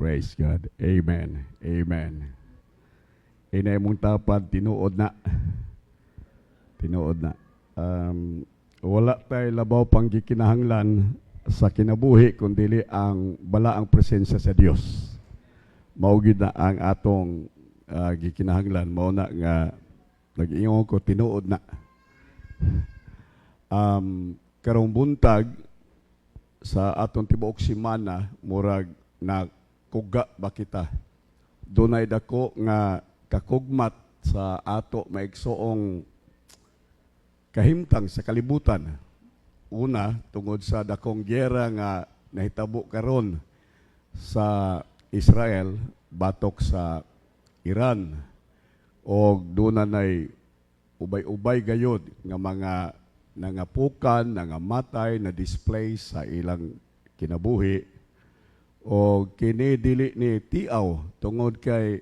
Praise God. Amen. Amen. Inay mong tapad, tinuod na. Tinuod na. Wala tayo labaw pang gikinahanglan sa kinabuhi, kundili ang balaang presensya sa Dios. Maugid na ang atong gikinahanglan. Mao na nga, nag-iingon ko, tinuod na. Karong buntag, sa atong tibuok simana, murag na kuga ba kita. Dunay dako nga kakugmat sa ato maigsoong kahimtang sa kalibutan. Una, tungod sa dakong gyera nga nahitabo karon sa Israel batok sa Iran, o dunay ubay-ubay gayod nga mga nangapukan, nangamatay, na display sa ilang kinabuhi, o kini dili ni tiaw tungod kay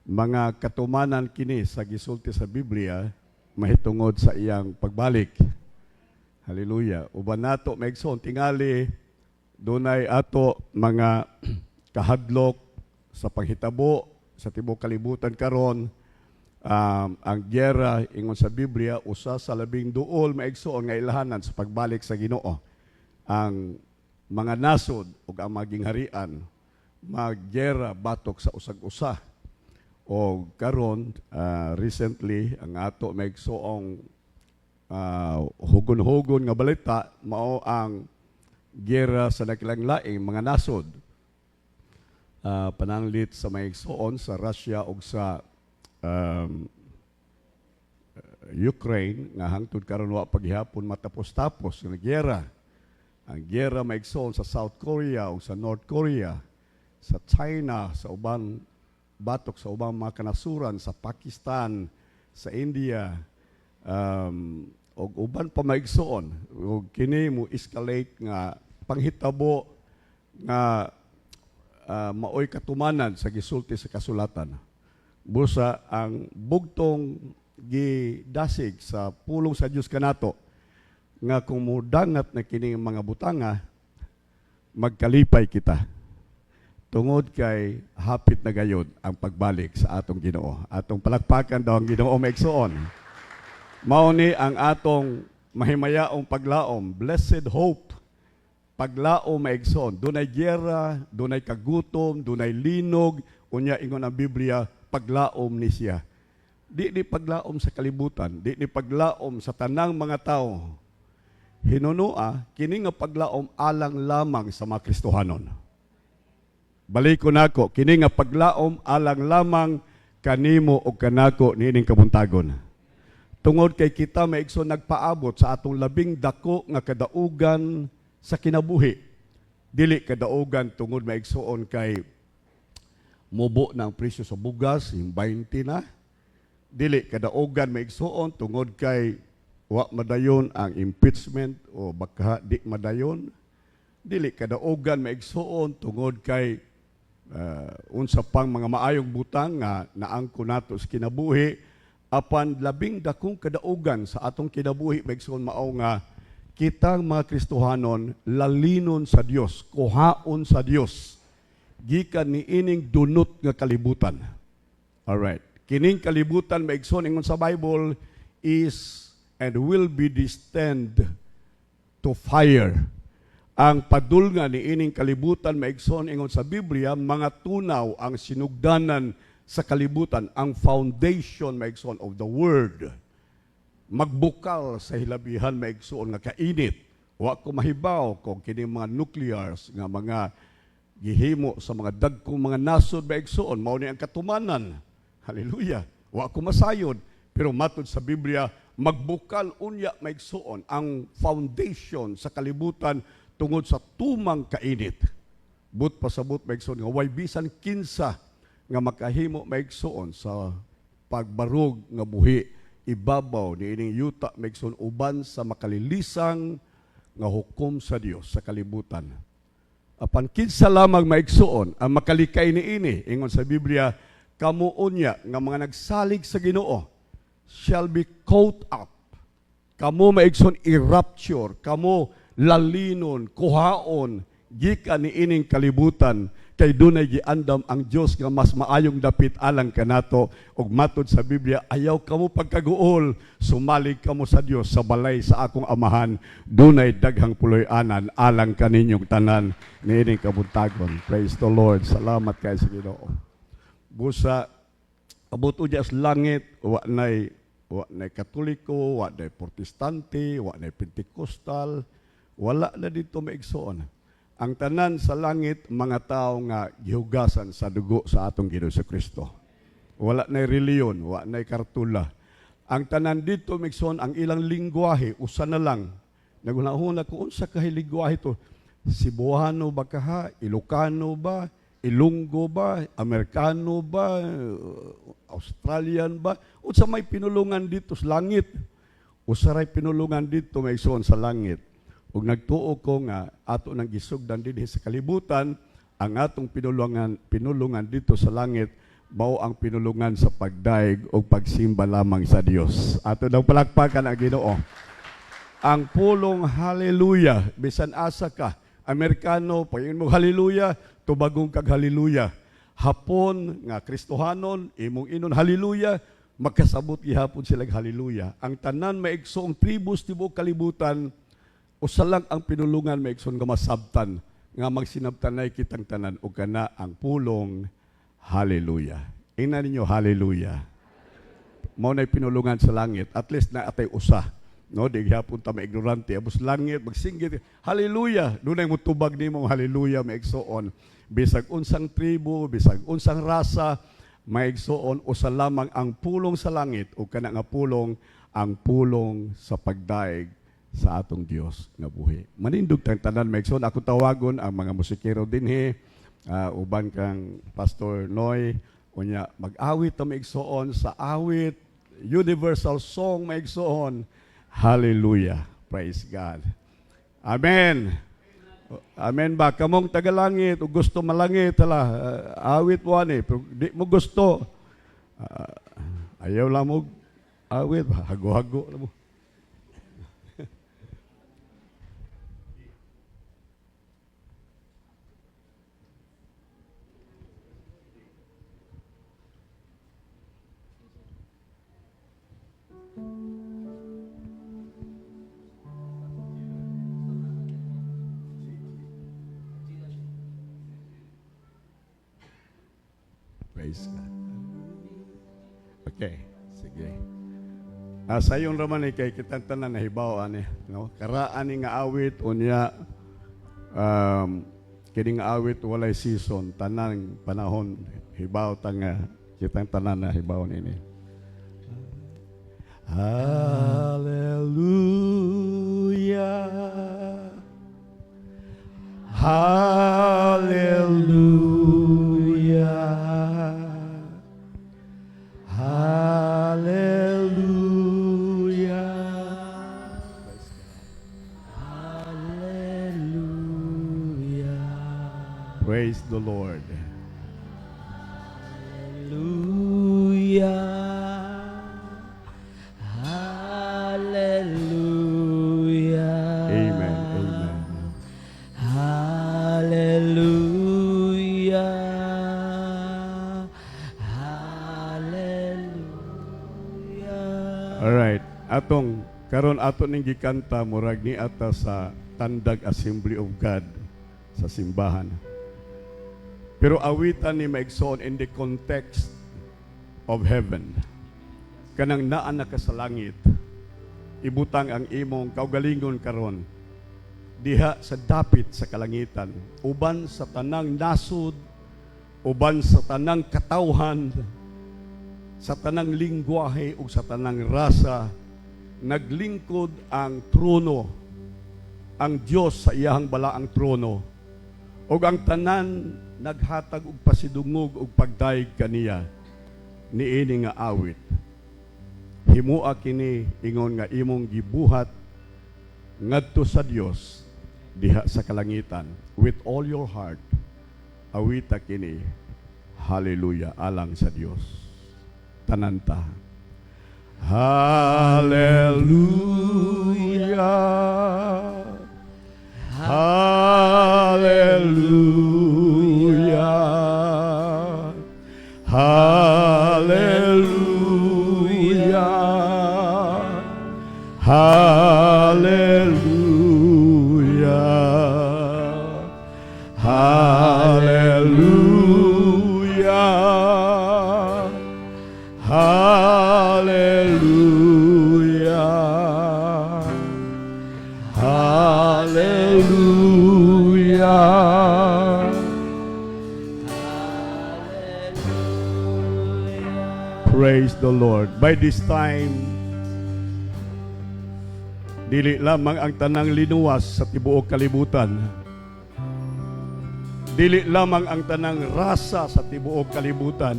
mga katumanan kini sa gisulti sa Biblia mahitungod sa iyang pagbalik. Hallelujah. Uban nato maigsoon tingali dunay ato mga kahadlok sa panghitabo sa tibuok kalibutan karon. Ang gyera ingon sa Biblia usa sa labing duol maigsoon nga ilahanan sa pagbalik sa Ginoo. Ang mga nasod ug ang maging harian magyera batok sa usag-usa. O karon recently ang ato maigsoong hugon-hugon nga balita mao ang gyera sa nakilanglaing mga nasod. Pananglit sa maigsoon sa Russia ug sa Ukraine nga hangtod karon wa paghihapon matapos-tapos nga gyera. Ang gyera maigsoon sa South Korea o sa North Korea, sa China, sa ubang batok sa ubang mga kanasuran, sa Pakistan, sa India, o uban pa maigsoon. O kini mo escalate nga panghitabo nga maoy katumanan sa gisulti sa kasulatan. Busa ang bugtong gidasig sa pulong sa Dios kanato nga kung mudangat na kining mga butanga, magkalipay kita. Tungod kay hapit na gayod ang pagbalik sa atong Ginoo. Atong palakpakan daw ang Ginoo maigsoon. Mao ni ang atong mahimayaong paglaom, blessed hope. Paglaom maigsoon. Dunay gyera, dunay kagutom, dunay linog, unya ingon ang Biblia, paglaom ni siya. Di paglaom sa kalibutan, di paglaom sa tanang mga tao. Hinunua, kini nga paglaom alang lamang sa mga Kristohanon. Balik ko nako, kini nga paglaom alang lamang kanimo o kanako niining kabuntagon. Tungod kay kita maigsoon nagpaabot sa atong labing dako nga kadaugan sa kinabuhi. Dili kadaugan tungod maigsoon kay mubo ng presyo sa bugas, yung 20 na. Dili kadaugan maigsoon tungod kay wa madayon ang impeachment o baka di madayon. Dili kadaugan maigsoon tungod kay unsa pang mga maayong butang nga naangko nato sa kinabuhi. Apan labing dakong kadaugan sa atong kinabuhi maigsoon mao nga kitang mga Kristohanon lalinon sa Dios, kuhaon sa Dios gikan ni ining dunot nga kalibutan. Alright. Kining kalibutan maigsoon ingon sa Bible is and will be destined to fire. Ang padulngan ni ining kalibutan maigsoon ingon sa Biblia, mga tunaw ang sinugdanan sa kalibutan, ang foundation maigsoon of the word. Magbukal sa hilabihan maigsoon nga kainit. Wa ko mahibaw kung kining mga nuclears nga mga gihimo sa mga dagkong mga nasod maigsoon mao ni ang katumanan. Hallelujah. Wa ko masayod, pero matod sa Biblia magbukal unya maigsoon ang foundation sa kalibutan tungod sa tumang kainit. But pasabot maigsoon nga way bisan kinsa nga makahimo maigsoon sa pagbarog nga buhi ibabaw ni ining yuta maigsoon uban sa makalilisang nga hukom sa Dios sa kalibutan. Apan kinsa lamang maigsoon ang makalikay niini ingon sa Biblia, kamuunya nga mga nagsalig sa Ginoo shall be caught up. Kamo maigsoon i-rapture, kamo lalinon, kuhaon gikan ni ining kalibutan kay dunay giandam ang Dios nga mas maayong dapit alang kanato, ug matod sa Biblia, ayaw kamo pagkaguol, sumalig kamo sa Dios sa balay sa akong amahan, dunay daghang puloy-anan alang kaninyong tanan niining kabuntagon. Praise the Lord. Salamat kay sa Ginoo. Busa abot unya sa langit, wa nay Katoliko, wa nay Protestante, wa nay Pentecostal, wala na dito maigsoon. Ang tanan sa langit, mga tao nga gihugasan sa dugo sa atong Ginoo sa Kristo. Wala na reliyon, wala na kartula. Ang tanan dito, Migson, ang ilang lingwahe, usa na lang. Nagunahuna kung unsa kahay lingwahe to. Cebuano ba kaha? Ilocano ba? Ilonggo ba? Amerikano ba? Australian ba? Unsa may pinulungan dito sa langit? Usaray pinulungan dito, Migson, sa langit. Ug nagtuo ko nga ato nang gisugdan dinhi sa kalibutan, ang atong pinulungan dito sa langit mao ang pinulungan sa pagdaig o pagsimba lamang sa Dios. Ato daw palakpakan ang Ginoo. Ang pulong hallelujah, bisan asa ka, Amerikano, pagin mo hallelujah, tubagong kag hallelujah. Hapon nga Kristohanon, imong inon hallelujah, magkasabot gihapon sila hallelujah. Ang tanan maigsoong tribus tibuok kalibutan, usa lang ang pinulungan maigsoon nga masabtan nga magsinabtanay kitang tanan o kana ang pulong hallelujah. Ingnan ninyo hallelujah. Mao nay pinulungan sa langit, at least na atay usa. No, di gyapon ta maignorante abos langit magsinggit hallelujah. Dunay mutubag nimo hallelujah maigsoon. Bisag unsang tribo, bisag unsang rasa, maigsoon usa lamang ang pulong sa langit o kana nga pulong ang pulong sa pagdaig sa atong Dios nga buhi. Manindog tang tanan maigsoon. Ako tawagon ang mga musikero dinhi, uban kang Pastor Noy, unya mag-awit ta maigsoon sa awit universal song maigsoon. Hallelujah. Praise God. Amen. Amen ba? Kamong tagalangit o gusto malangit tala, awit wani, pero di mo gusto. Ayaw lang mo awit, hago-hago mo. Praise God. Okay, sige. Sayon raman ni kay kitang tanan na hibaw ani, no? Karaan ni nga awit unya kini nga awit walay season, tanang panahon hibaw tanga kitang tanan na hibaw nini. Hallelujah. Hallelujah. Hallelujah. Hallelujah. Praise the Lord. Hallelujah. Hallelujah. Amen. Amen. Hallelujah. Hallelujah. Alright. Atong karon ato ning gikanta murag ni ata sa Tandag Assembly of God sa simbahan. Pero awitan ni maigsoon in the context of heaven. Kanang naa na ka sa langit, ibutang ang imong kaugalingon karon diha sa dapit sa kalangitan, uban sa tanang nasud, uban sa tanang katawhan, sa tanang lingwahe ug sa tanang rasa, naglingkod ang trono, ang Dios sa iyahang balaang trono, ug ang tanan naghatag og pasidungog ug pagdaig kaniya niini nga awit. Himua kini ingon nga imong gibuhat ngadto sa Dios diha sa kalangitan with all your heart. Awita kini hallelujah alang sa Dios. Tananta. Hallelujah. Hallelujah. Hallelujah. Hallelujah. Hallelujah. Hallelujah. Hallelujah. Praise the Lord. By this time, dili lamang ang tanang linuwas sa tibuok kalibutan. Dili lamang ang tanang rasa sa tibuok kalibutan.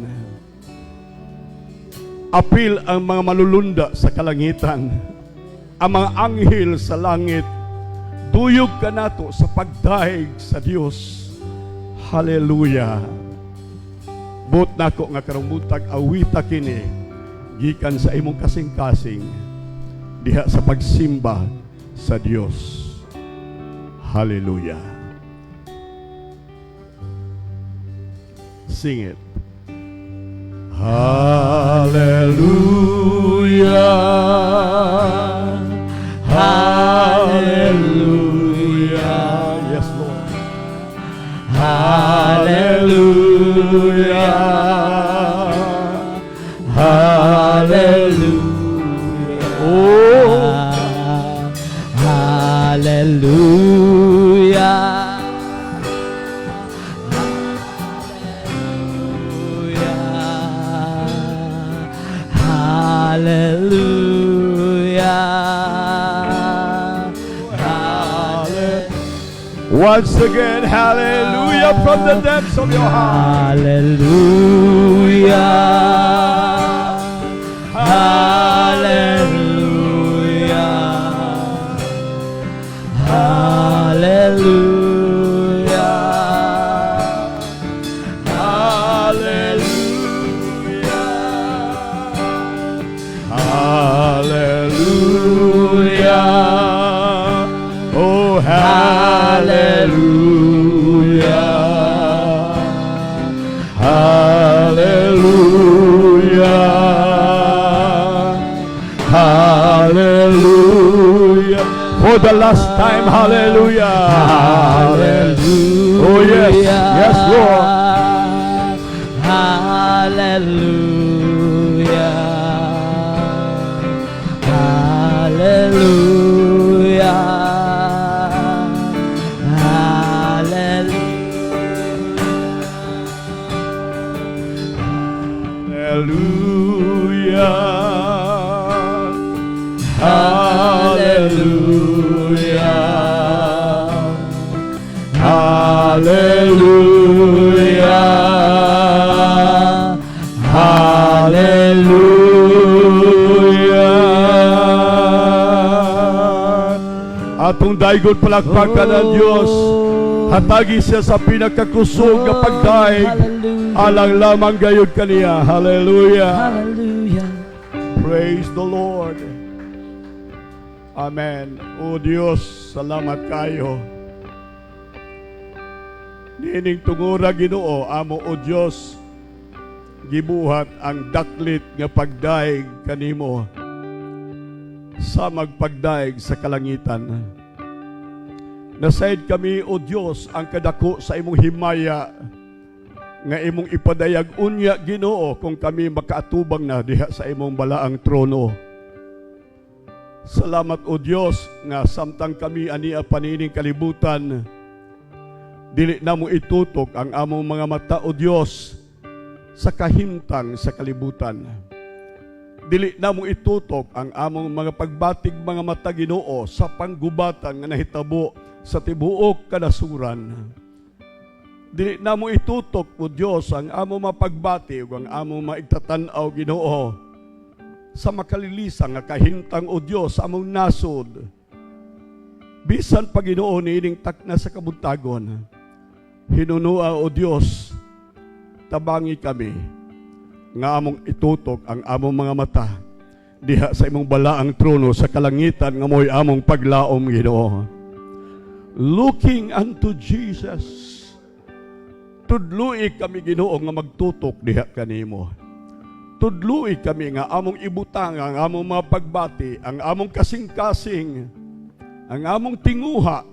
Apil ang mga malulunda sa kalangitan. Ang mga anghel sa langit. Duyog ka nato sa pagdaig sa Dios. Hallelujah. But nako nga karong buntag awita kini gikan sa imong kasing-kasing diha sa pagsimba sa Dios. Hallelujah. Sing it. Hallelujah. Hallelujah. Yes, Lord. Hallelujah. Hallelujah. Oh, Hallelujah. once again, hallelujah from the depths of your heart. Hallelujah. Hallelujah. Hallelujah. Hallelujah. Oh, hallelujah. Hallelujah. Hallelujah. For the last time, hallelujah. Hallelujah. Oh, yes. Yes, Lord. Hallelujah. Hallelujah. Hallelujah. Hallelujah. Hallelujah. Atong daigod palakpakan ang Diyos. Hatagi siya sa pinakakusog na pagdaig. Alang lamang gayud kaniya. Hallelujah. Hallelujah. Praise the Lord. Amen. O Diyos, salamat kayo. Nining tungura Ginoo, amo o Diyos, gibuhat ang daklit nga pagdaig kanimo sa magpagdaig sa kalangitan. Nasaid kami, o Diyos, ang kadako sa imong himaya nga imong ipadayag unya Ginoo kung kami makaatubang na diha sa imong balaang trono. Salamat, o Diyos, nga samtang kami ania panining kalibutan, dili na mo itutok ang among mga mata, o Diyos, sa kahimtang sa kalibutan. Dili na mo itutok ang among mga pagbatig mga mata, Ginoo, sa panggubatan nga nahitabo sa tibuok kanasuran. Dili na mo itutok, o Diyos, ang among mapagbati ug ang among maigtatanaw, Ginoo, sa makalilisang nga kahintang, o Diyos, sa among nasod. Bisan pa, Ginoo, niining takna sa kabuntagon, hinunua, o Diyos, tabangi kami nga among itutok ang among mga mata diha sa imong balaang trono sa kalangitan nga mo'y among paglaom, Ginoo. Looking unto Jesus, Tudluy kami Ginoo nga magtutok diha kanimo. Tudluy kami nga among ibutang ang among mga pagbati, ang among kasing-kasing, ang among tinguha,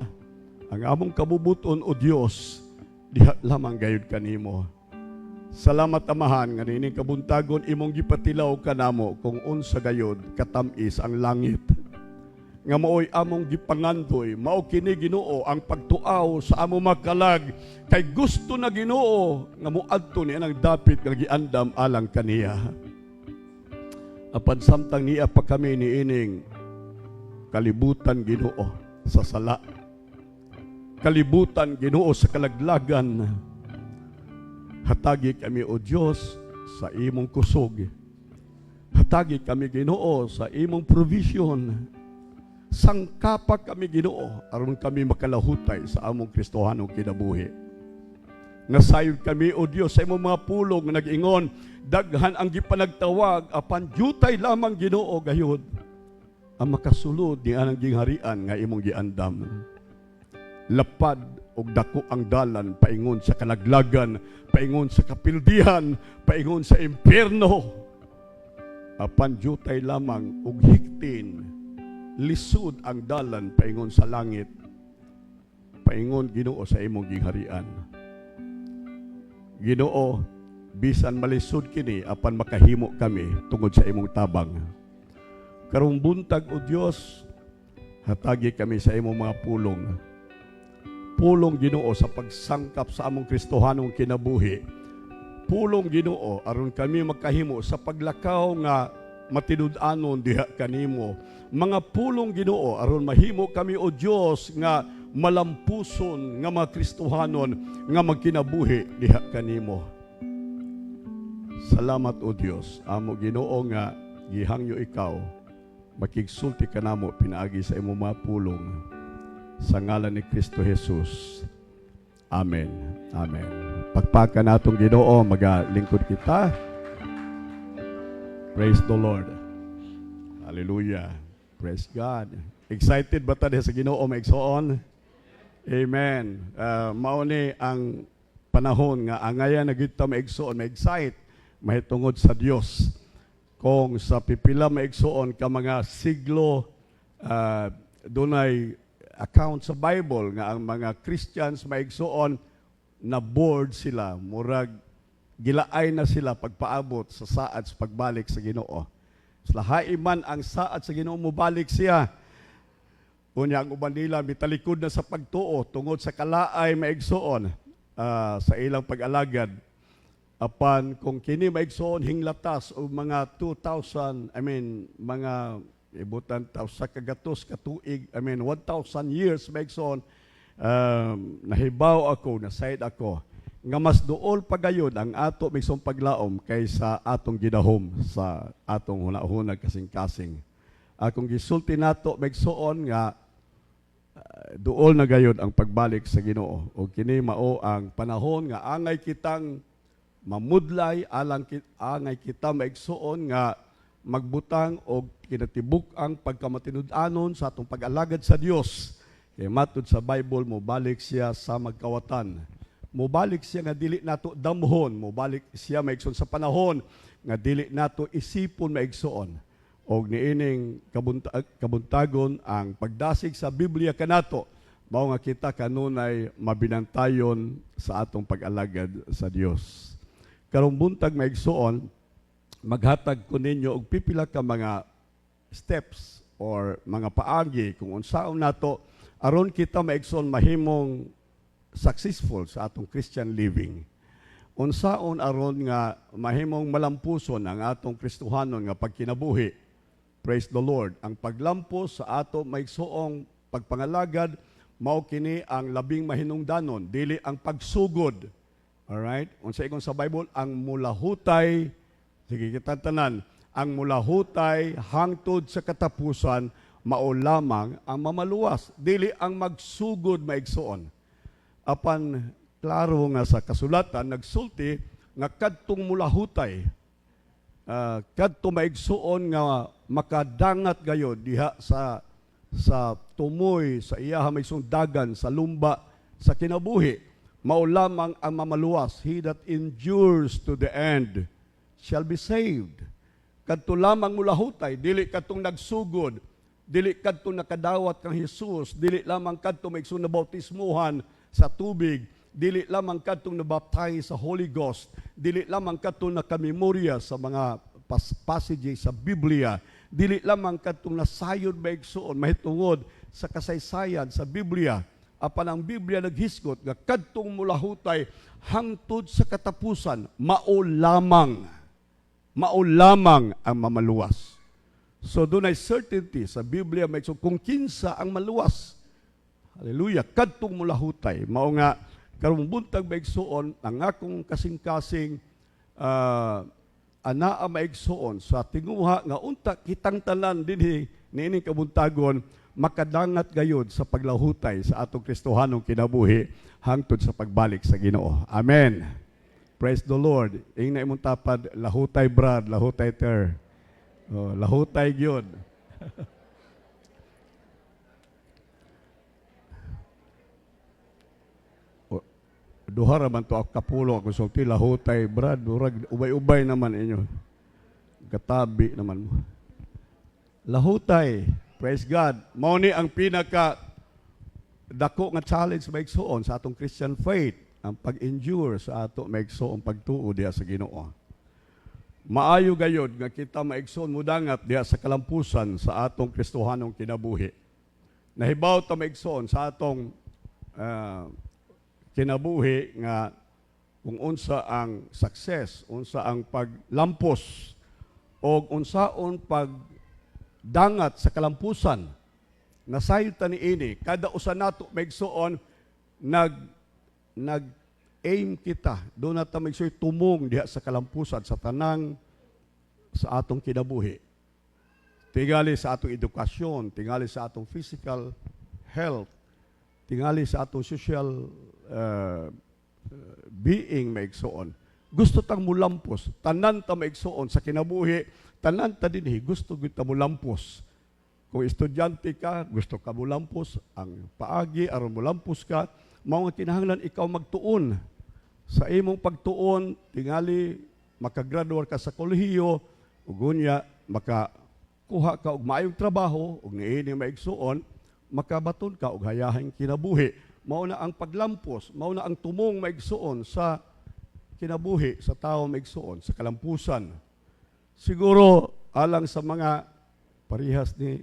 ang among kabubuton o Dios diha lamang gayud kanimo. Salamat Amahan nga nining kabuntagon imong gipatilaw kanamo kung unsa gayud katamis ang langit. Nga maoy among gipangandoy, mao kini Ginoo ang pagtuaw sa among makalag kay gusto na Ginoo nga moadto niya nang dapit nga giandam alang kaniya. Apan samtang niya pa kami niining kalibutan Ginoo sa sala. Kalibutan Ginoo sa kalaglagan. Hatagi kami o Diyos sa imong kusog. Hatagi kami Ginoo sa imong provision. Sangkapa kami Ginoo aron kami makalahutay sa among Kristohanong kinabuhi. Nasayod kami o Dios sa imong mga pulong nga nag-ingon, daghan ang gipanagtawag apan jutay lamang Ginoo gayud ang makasulod ni anang gingharian nga imong giandam. Lapad og dako ang dalan paingon sa kalaglagan, paingon sa kapildihan, paingon sa impyerno. Apan jutay lamang og hiktin, lisod ang dalan paingon sa langit. Paingon Ginoo sa imong gingharian. Ginoo, bisan malisod kini apan makahimo kami tungod sa imong tabang. Karong buntag o Dios, hatagi kami sa imong mga pulong. Pulong Ginoo sa pagsangkap sa among Kristohanong kinabuhi. Pulong Ginoo aron kami makahimo sa paglakaw nga matinud-anon diha kanimo. Mga pulong Ginoo aron mahimo kami o Dios nga malampuson nga mga Kristohanon nga magkinabuhi diha kanimo. Salamat o Dios, amo Ginoo nga gihangyo ikaw makigsulti kanamo pinaagi sa imong mga pulong. Sa ngalan ni Kristo Jesus. Amen. Amen. Pagpaka natong Ginoo, magalingkod kita. Praise the Lord. Hallelujah. Praise God. Excited ba tayo sa Ginoo maigsoon? Amen. Mao ni ang panahon nga angayan na gid ta maigsoon, ma-excite, mahitungod sa Dios. Kung sa pipila maigsoon ka mga siglo, dunay account sa Bible nga ang mga Christians maigsoon na bored sila, murag gilaay na sila pagpaabot sa saad sa pagbalik sa Ginoo. Lahay man ang saad sa Ginoo mobalik siya. Unya ang uban nila mitalikod na sa pagtuo tungod sa kalaay maigsoon sa ilang pag-alagad. Apan kung kini maigsoon hinglatas o mga 2,000, mga ibutan sa kagatos katuig, 1,000 years maigsoon, nahibaw ako, nasayad ako, nga mas duol pagayod ang ato maigsoong paglaom kaysa atong ginahom sa atong hunahunag kasing-kasing. Akong gisulti nato maigsoon nga duol na gayod ang pagbalik sa Ginoo. O kini mao ang panahon nga angay kitang mamudlay, angay kita maigsoon nga magbutang og kinatibuk ang pagkamatinud-anon sa atong pag-alagad sa Dios. Kay matud sa Bible, mobalik siya sa magkawatan. Mobalik siya nga dili nato damhon, mobalik siya maigsoon sa panahon nga dili nato isipon maigsoon. Og niining kabuntagon ang pagdasig sa Biblia kanato, mao nga kita kanunay mabinantayon sa atong pag-alagad sa Dios. Karong buntag maigsoon, maghatag ko ninyo og pipila ka mga steps or mga paagi kung unsaon nato aron kita maigsoon mahimong successful sa atong Christian living. Unsaon aron nga mahimong malampuson ang atong Kristohanon nga pagkinabuhi. Praise the Lord. Ang paglampos sa ato maigsoong pagpangalagad mao kini ang labing mahinungdanon, dili ang pagsugod. Alright? Unsa ingon sa Bible, ang mulahutay. Sige, kita tanan. Ang mulahutay hangtod sa katapusan, mao lamang ang mamaluwas. Dili ang magsugod maigsoon. Apan, klaro nga sa kasulatan, nagsulti nga kadtong mulahutay. Kadto maigsoon nga makadangat gayod diha sa tumoy, sa iyaha maigsoong dagan, sa lumba, sa kinabuhi. mao lamang ang mamaluwas. He that endures to the end shall be saved. Kadto lamang mulahutay, dili kadtong nagsugod, dili kadtong nakadawat kang Hesus, dili lamang kadtong maigsoon na bautismuhan sa tubig, dili lamang kadtong nabaptize sa Holy Ghost, dili lamang kadtong nakamemorya sa mga passages sa Biblia, dili lamang kadtong nasayod maigsoon mahitungod sa kasaysayan sa Biblia. Apan ang Biblia naghisgot nga kadtong mulahutay hangtod sa katapusan, mao lamang ang mamaluwas. So doon ay certainty sa Biblia maigsoon kung kinsa ang maluwas. Hallelujah. Kadtong mulahutay, mao nga karong buntag maigsoon ang akong kasing-kasing anaa maigsoon sa tinguha nga unta kitang tanan dinhi niining kabuntagon makadangat gayud sa paglahutay sa atong Kristohanong kinabuhi hangtod sa pagbalik sa Ginoo. Amen. Praise the Lord. Ingna imong tapad, lahutay brad, lahutay ter. Oh, lahutay gyud. Duha ra man to ako kapulo ako sulti lahutay brad, urag ubay-ubay naman inyo. Katabi naman mo. Lahutay. Praise God. Mao ni ang pinaka dako nga challenge maigsoon sa atong Christian faith, ang pag-endure sa ato maigsoon pagtuo diha sa Ginoo. Maayo gayud nga kita maigsoon mudangat diha sa kalampusan sa atong Kristohanong kinabuhi. Nahibaw ta maigsoon sa atong kinabuhi nga kung unsa ang success, unsa ang paglampos o unsaon pagdangat sa kalampusan. Nasayod ta niini kada usa nato maigsoon nag-aim kita do na ta maigsoon tumong diha sa kalampusan sa tanang sa atong kinabuhi. Tingali sa atong edukasyon, tingali sa atong physical health, tingali sa atong social being maigsoon. Gusto tang mulampos, tanan ta maigsoon sa kinabuhi, tanan ta dinhi gusto gyud ta mulampos. Kung estudyante ka, gusto ka mulampos, ang paagi aron mulampos ka, mao nga kinahanglan ikaw magtuon. Sa imong pagtuon, tingali makagraduate ka sa kolehiyo, ug unya makakuha ka og maayong trabaho, ug niini maigsoon, makabaton ka og hayahing kinabuhi. Mao na ang paglampos, mao na ang tumong maigsoon sa kinabuhi sa tawo maigsoon sa kalampusan. Siguro alang sa mga parihas ni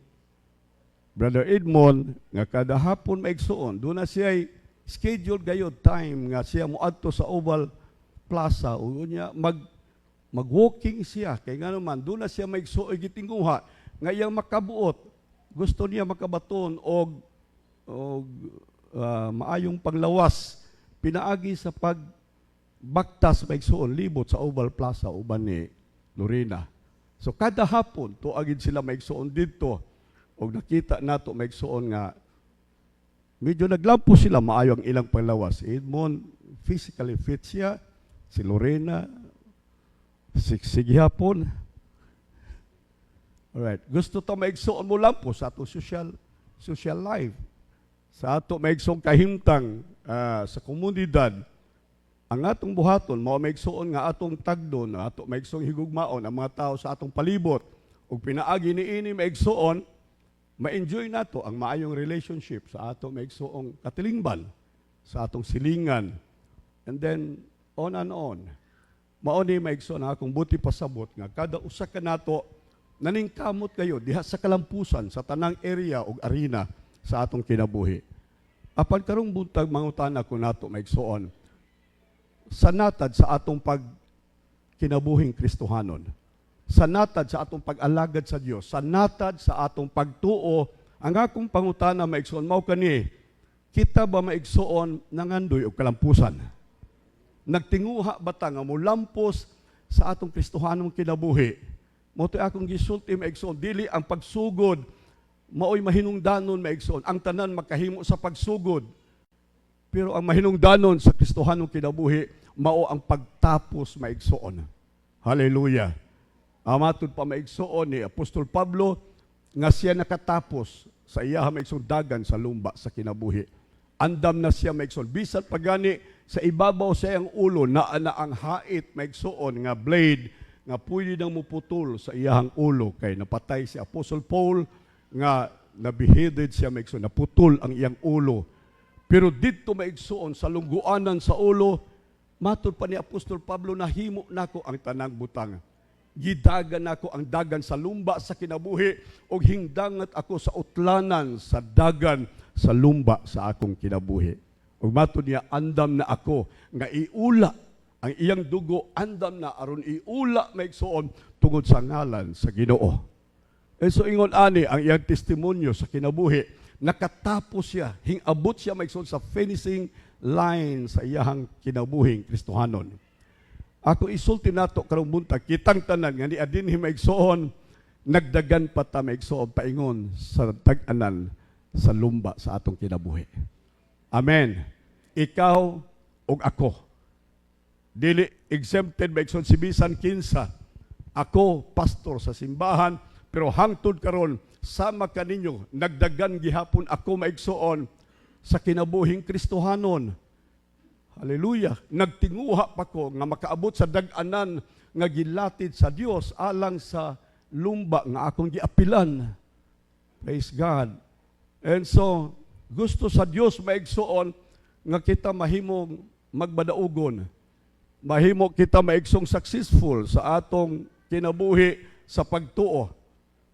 Brother Edmond nga kada hapon maigsoon, doon na siya scheduled gayud time nga siya moadto sa Oval Plaza o niya mag-walking siya kay nga naman doon na siya maigsuon gitinguha nga iyang makabuot. Gusto niya makabaton og maayong panglawas pinaagi sa pagbaktas maigsuon libot sa Oval Plaza uban ni Lorena. So kada hapon tuagid sila maigsuon didto og nakita nato maigsuon nga medyo naglampo sila maayo ang ilang panglawas. Edmond physically fit siya, si Lorena sigsig hapon. Alright, gusto ta maigsuon mo lampo sa ato social life. Sa ato maigsoong kahimtang sa komunidad, ang atong buhaton, mao maigsoon nga atong tagdon, ato maigsoong higugmaon ang mga tao sa atong palibot, ug pinaagi niini maigsoon, ma-enjoy nato ang maayong relationship sa ato maigsoong katilingban, sa atong silingan, and then on and on. Mao ni maigsoon akong buti pasabot nga kada usa ka nato naningkamot kayo diha sa kalampusan sa tanang area ug arena sa atong kinabuhi. Apan karong buntag mangutana ko nato maigsoon sa natad sa atong kinabuhing Kristohanon, sa natad sa atong pag-alagad sa Dios, sa natad sa atong pagtuo, ang akong pangutana maigsoon mao kani, kita ba maigsoon nangandoy og kalampusan? Nagtinguha ba ta nga molampos sa atong Kristohanong kinabuhi? Mao to akong gisulti maigsoon, dili ang pagsugod maoy mahinungdanon maigsoon, ang tanan makahimo sa pagsugod. Pero ang mahinungdanon sa Kristohanong kinabuhi mao ang pagtapos maigsoon. Hallelujah. Amatod pa maigsoon ni Apostol Pablo nga siya nakatapos sa iya maigsoon dagan sa lumba sa kinabuhi. Andam na siya maigsoon. Bisan pagani Sa ibabaw sa iyang ulo naa na ang hait maigsuon nga blade nga pwede nang muputol sa iyang ulo kay napatay si Apostle Paul nga nabeheaded siya maigsuon, naputol ang iyang ulo. Pero dito maigsuon sa lungguanan sa ulo, matud pa ni Apostol Pablo, nahimo nako ang tanang butang. Gidagan nako ang dagan sa lumba sa kinabuhi o hingdangat ako sa utlanan sa dagan sa lumba sa akong kinabuhi. Ug matud niya, andam na ako nga iula ang iyang dugo, andam na aron iula maigsuon tungod sa ngalan sa Ginoo. So ingon ani ang iyang testimonyo sa kinabuhi, nakatapos siya, hingabot siya maigsuon sa finishing line sa iyang kinabuhing Kristohanon. Ako isulti nato karong buntag, kitang tanan nga ni adinhi maigsuon, nagdagan pa ta maigsuon paingon sa tag-anan sa lumba sa atong kinabuhi. Amen. Ikaw ug ako. Dili exempted maigsuon si bisan kinsa. Ako pastor sa simbahan, pero hangtod karon sama kaninyo, nagdagan gihapon ako maigsuon sa kinabuhing Kristohanon. Hallelujah. Nagtinguha pa ko nga makaabot sa dag-anan nga gilatid sa Dios alang sa lumba nga akong giapilan. Praise God. And so, gusto sa Dios maigsuon nga kita mahimong magbadaugon. Mahimo kita maigsong successful sa atong kinabuhi sa pagtuo.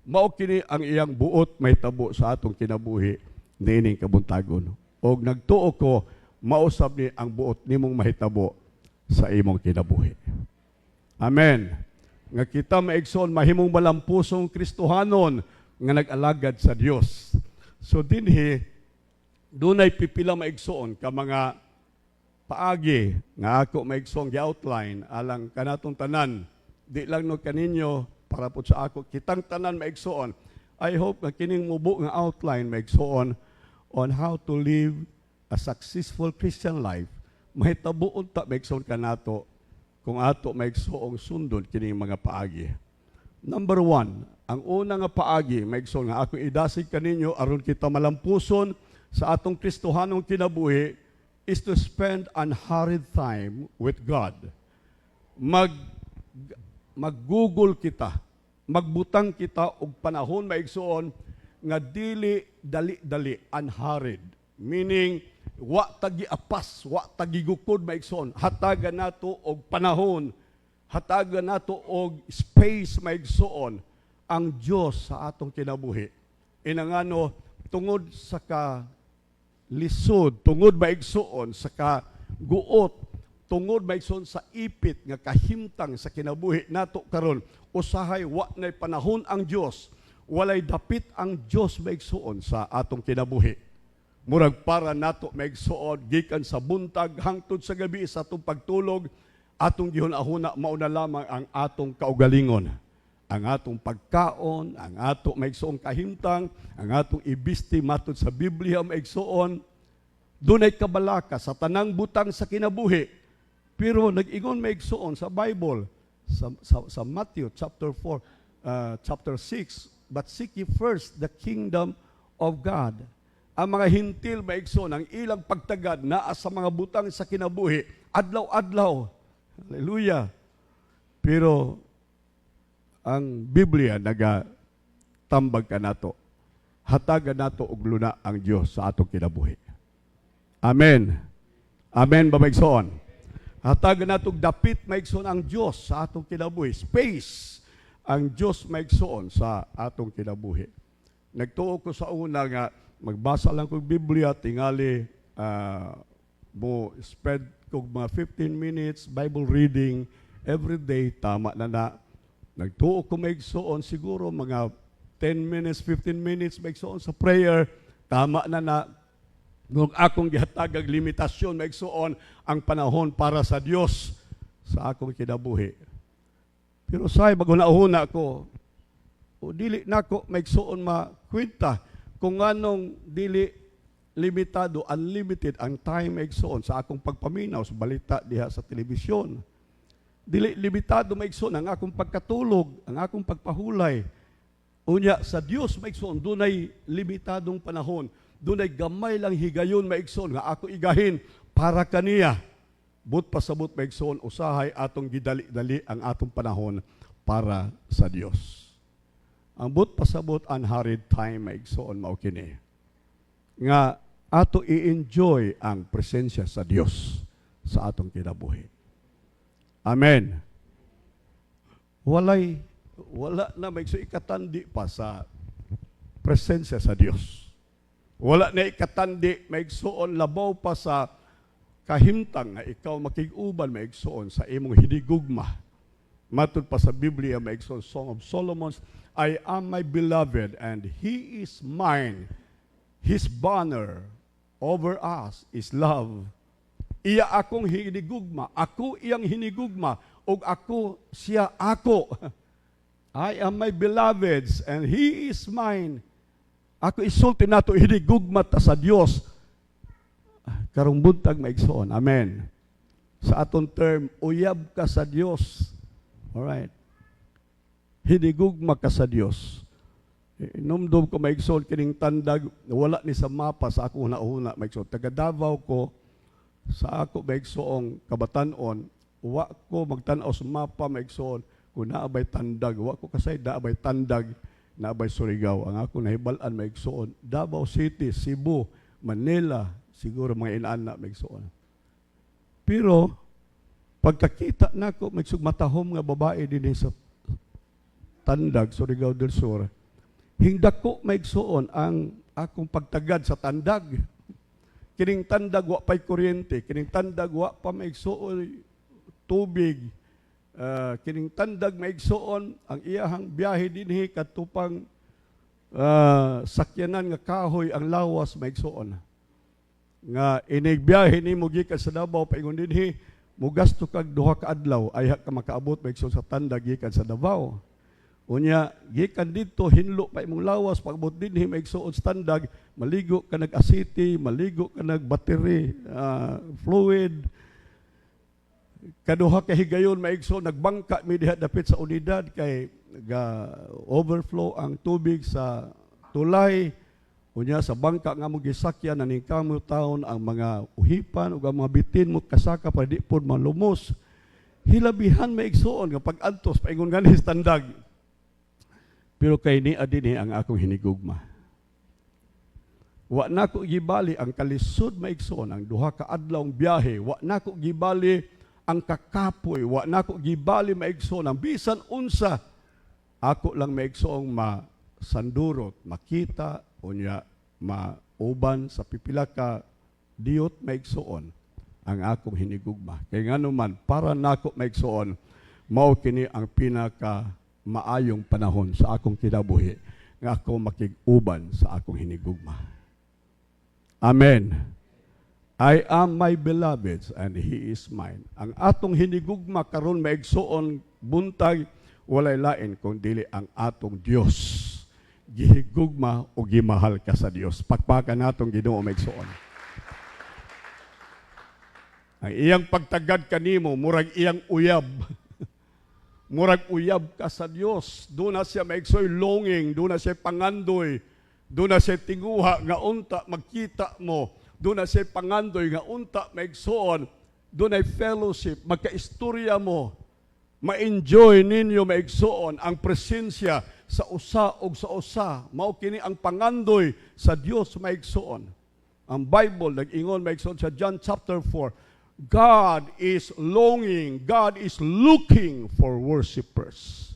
Mao kini ang iyang buot may tabo sa atong kinabuhi niining kabuntagon. Og nagtuo ko, mausab ni ang buot nimong mahitabo sa imong kinabuhi. Amen. Nga kita maigsoon mahimong malampusong Kristohanon nga nag-alagad sa Dios. So dinhi dunay pipila maigsoon ka mga paagi nga ako maigsoon gi-outline alang kanatong tanan. Di lang no kaninyo para po sa ako kitang tanan maigsoon. I hope nga kining mubo nga outline maigsoon on how to live a successful Christian life. Mahitabuon ta maigsoon kanato kung ato maigsoong sundon kining mga paagi. Number 1, ang una nga paagi maigsoon nga ako idasig kaninyo aron kita malampuson sa atong Kristohanong kinabuhi is to spend unhurried time with God. Mag-Google kita, magbutang kita og panahon maigsoon nga dili dali-dali, unhurried. Meaning, wa tagi apas, wa tagi gukod maigsoon. Hatagan nato og panahon, hatagan nato og space maigsoon ang Dios sa atong kinabuhi. Inangano tungod sa lisod, tungod maigsoon sa guot, tungod maigsoon sa ipit nga kahimtang sa kinabuhi nato karon, usahay wa nay panahon ang Dios, walay dapit ang Dios maigsoon sa atong kinabuhi. Murag para nato maigsuon gikan sa buntag hangtod sa gabi sa atong pagtulog, atong gihunahuna mao na lamang ang atong kaugalingon. Ang atong pagkaon, ang ato maigsuon kahimtang, ang atong ibisti matud sa Biblia maigsuon. Dunay kabalaka sa tanang butang sa kinabuhi. Pero nag-ingon maigsuon sa Bible sa Matthew chapter 4, chapter 6, but seek ye first the kingdom of God. Ang mga hintil maigsoon ang ilang pagtagad naa sa mga butang sa kinabuhi adlaw-adlaw. Hallelujah. Pero ang Biblia nagatambag kanato. Hatagan nato og luna ang Dios sa atong kinabuhi. Amen. Amen ba maigsoon? Hatagan nato og dapit maigsoon ang Dios sa atong kinabuhi. Space ang Dios maigsoon sa atong kinabuhi. Nagtuo ko sa una nga magbasa lang kong Biblia, tingali mo spend kong mga 15 minutes Bible reading every day, tama na. Nagtuo ko maigsoon siguro mga 10 minutes, 15 minutes maigsoon sa prayer, tama na. Nung akong gihatagag limitasyon maigsoon ang panahon para sa Dios sa akong kinabuhi. Pero say maghuna-huna ko, o dili nako maigsoon makwenta kung anong dili limitado, unlimited ang time maigsoon sa akong pagpaminaw sa balita diha sa telebisyon. Dili limitado maigsoon ang akong pagkatulog, ang akong pagpahulay. Unya sa Dios maigsoon dunay limitadong panahon, dunay gamay lang higayon maigsoon nga ako igahin para kaniya. but pasabot maigsoon usahay atong gidali-dali ang atong panahon para sa Dios. Ang but pasabot unhurried time maigsoon mao kini nga ato i-enjoy ang presensya sa Dios sa atong kinabuhi. Amen. Wala na maigsoon ikatandi pa sa presensya sa Dios. Wala na ikatandi maigsoon labaw pa sa kahimtang nga ikaw makig-uban maigsoon sa imong hinigugma. Matud pa sa Biblia maigsoon Song of Solomon, I am my beloved and he is mine. His banner over us is love. Iya akong hinigugma, ako iyang hinigugma, ug ako siya ako. I am my beloved's and he is mine. Ako isulti nato hinigugma ta sa Dios. Karong buntag maigsoon. Amen. Sa aton term, uyab ka sa Dios. Alright. Hinigugma ka sa Dios. Numdum ko maigsoon kining tandag, wala ni sa mapa sa ako una-una maigsoon. Taga Davao ko, sa ako maigsoong kabatanon, wa ko magtanaw sa mapa maigsoon kung naabay tandag. Wa ko kasay naabay tandag, naabay Surigao. Ang ako nahibalan maigsoon, Davao City, Cebu, Manila, siguro mga inana maigsoon. Pero, pagkakita na ko, matahom nga babae din sa tandag, Surigao del Sur, hingdako maigsoon ang akong pagtagad sa tandag. Kining tandag wa pa'y kuryente, kining tandag wa pa maigsoon tubig, kining tandag maigsoon ang iyahang biyahe dinhi katupang sakyanan nga kahoy ang lawas maigsoon. Nga inigbiyahe ni mo gikan sa Davao paingon dinhi mo gasto kag 2 ka adlaw ay ka makaabot maigsoon sa tandag gikan sa Davao. Unya, gikan dito, hinlo pa imong lawas, pagbot din maigsuon standag, maligo ka nag-asiti, maligo ka nag-battery, fluid, kaduha ka higayon maigsuon, nagbangka mi diha dapit sa unidad, kay overflow ang tubig sa tulay, unya sa bangka nga mo gisakyan, naning kamo taon ang mga uhipan, o ang mga bitin mo kasaka, para di po malumos. Hilabihan maigsuon, kapag antos, paingon nga ni standag, pero kay ni adini ang akong hinigugma. Wa na ko gibali ang kalisod maigsoon ang 2 ka adlawng biyahe. Wa na ko gibali ang kakapoy. Wa na ko gibali maigsoon ang bisan unsa. Ako lang maigsoong masandurot, makita, unya mauban sa pipila ka diyot maigsoon ang akong hinigugma. Kay ngano man para nako maigsoon mao kini ang pinaka maayong panahon sa akong kinabuhi nga ako makig-uban sa akong hinigugma. Amen. I am my beloved and he is mine. Ang atong hinigugma karon maigsoon buntag walay lain kung dili ang atong Dios. Gihigugma o gimahal ka sa Dios. Pakpakan natong Ginoo maigsoon. Ang iyang pagtagad kanimo murag iyang uyab. Murag uyab ka sa Dios. Doon na siya maigsoy longing, doon na siya pangandoy, doon na siya tinguha nga unta magkita mo, doon na siya pangandoy nga unta maigsoon, doon ay fellowship, magkaistorya mo, ma-enjoy ninyo maigsoon ang presensya sa usa o sa usa. Mao kini ang pangandoy sa Dios maigsoon. Ang Bible nag-ingon maigsoon sa John chapter 4, God is longing, God is looking for worshipers.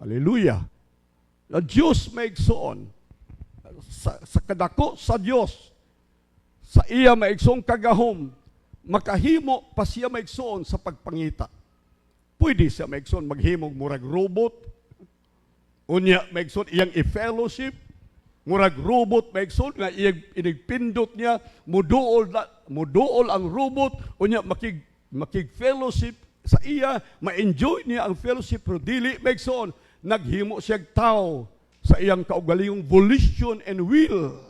Hallelujah. The Diyos maigsoon sa kadako sa Diyos, sa iya maigsoong kagahom, makahimo pa siya maigsoon sa pagpangita. Pwede siya maigsoon maghimog murag robot, unya maigsoon iyang i-fellowship, murag robot maigsoon nga iyang inigpindot niya, muduol ang robot, unya makig-fellowship sa iya, ma-enjoy niya ang fellowship, pero dili maigsoon, naghimo siya tao sa iyang kaugalingong volition and will.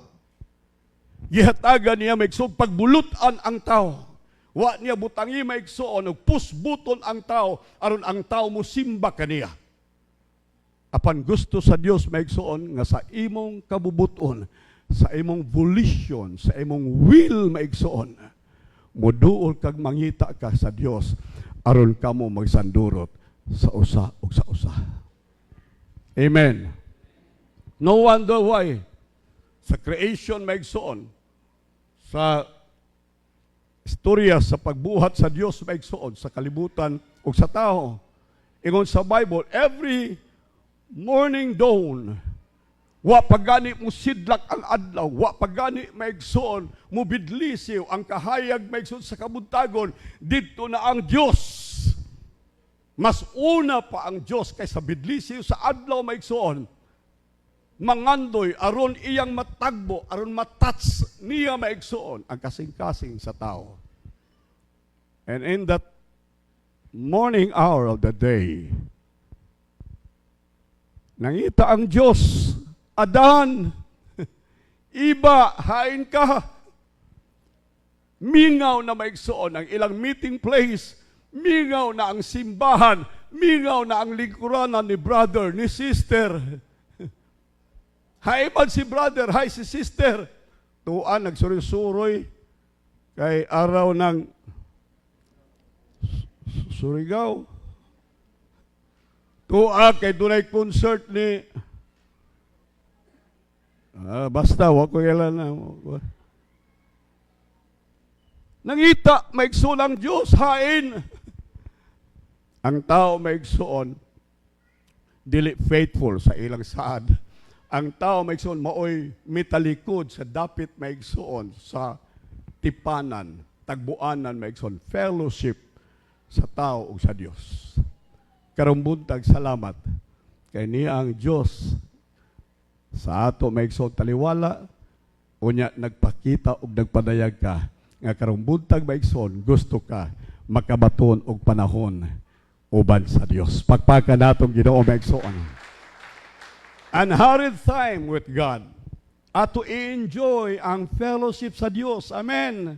Gihatagan niya maigsoon pagbulutan ang tao. Wa niya butangi maigsoon og push button ang tao aron ang tao mo simba kaniya. Apan gusto sa Dios maigsoon nga sa imong kabubuton, sa imong volition, sa imong will maigsoon, Muduol kag mangita ka sa Dios aron kamo magsandurot sa usa ug sa usa. Amen. No wonder why sa creation maigsoon, sa istorya sa pagbuhat sa Dios maigsoon sa kalibutan ug sa tao. Ingon sa Bible, every morning dawn, wa pagani mo sidlak ang adlaw, wa pagani maigsoon mo bidlisiw ang kahayag maigsoon sa kabuntagon, didto na ang Dios. Mas una pa ang Dios kaysa bidlisiw sa adlaw maigsoon. Mangandoy aron iyang matagbo, aron matouch niya maigsoon ang kasing-kasing sa tao. And in that morning hour of the day, nangita ang Diyos, Adan, iba, hain ka. Mingaw na maigsoon ang ilang meeting place, mingaw na ang simbahan, mingaw na ang lingkuranan ni brother, ni sister. Hay man si brother, hay si sister. Tuan, nagsuroy-suroy kay araw ng Surigao. Tuan, kay dunay concert ni basta, wako kailan na. Nangita, maigsulang Diyos, hain. Ang tao maigsuon, dili faithful sa ilang saad. Ang tao maigsuon, maoy mitalikod sa dapit maigsuon, sa tipanan, tagbuanan maigsuon, fellowship sa tao ug sa Dios. Karong buntag salamat kay niya ang Dios sa ato maigsoon taliwala, unya nagpakita ug nagpadayag ka nga karong buntag maigsoon gusto ka makabaton og panahon uban sa Dios. Pagpaka natong Ginoo maigsoon. Unhurried time with God. Ato i-enjoy ang fellowship sa Dios. Amen.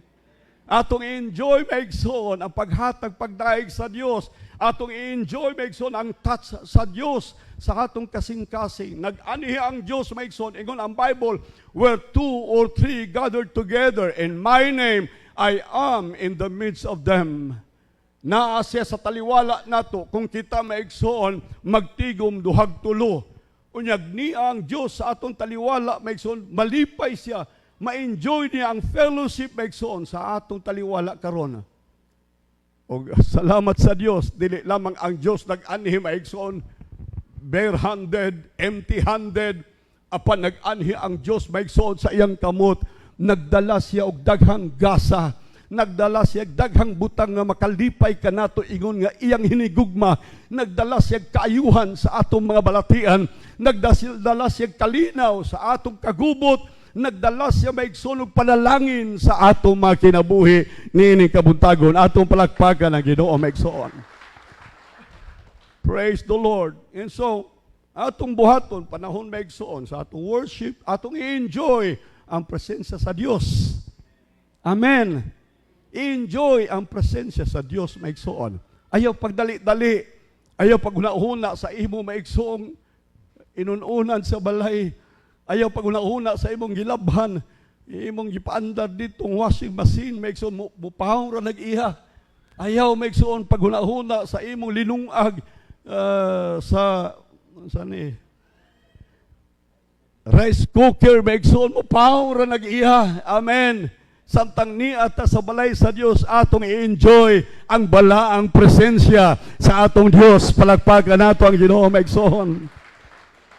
Atong i-enjoy maigsoon ang paghatag pagdaig sa Dios. Atong i-enjoy maigsoon ang touch sa Dios sa atong kasing-kasing. Nag-anihi ang Dios maigsoon. Ingon ang Bible, where 2 or 3 gathered together in my name, I am in the midst of them. Naa siya sa taliwala nato kung kita maigsoon magtigom duhag tulo. Unyag niya ang Diyos sa atong taliwala maigsoon, malipay siya, ma-enjoy niya ang fellowship maigsoon sa atong taliwala karon. O salamat sa Diyos, dili lamang ang Diyos nag-anhi maigsoon, bare-handed, empty-handed, apan nag-anhi ang Diyos maigsoon sa iyang kamot, nagdala siya og daghang gasa, nagdala siya daghang butang nga makalipay kanato ingon nga iyang hinigugma, nagdala siya kaayuhan sa atong mga balatian, nagdala siya kalinaw sa atong kagubot, nagdala siya maigsoon og panalangin sa atong mga kinabuhi niining kabuntagon. Atong palakpakan ang Ginoo maigsoon. Praise the Lord. And so atong buhaton panahon maigsoon sa atong worship, atong i-enjoy ang presensya sa Dios. Amen. Enjoy ang presensya sa Dios maigsoon. Ayaw pagdali-dali, ayaw paghuna-huna sa imo maigsoong inununan sa balay, ayaw paghuna-huna sa imong gilabhan, imong gipaandar ditong washing machine maigsoon mupahong ra nag-iha. Ayaw maigsoon paghuna-huna sa imong linungag sa ni rice cooker maigsoon mupahong ra nag-iha. Amen. Samtang niata sa balay sa Dios, atong i-enjoy ang balaang presensya sa atong Dios. Palakpakan nato ang Ginoo maigsoon.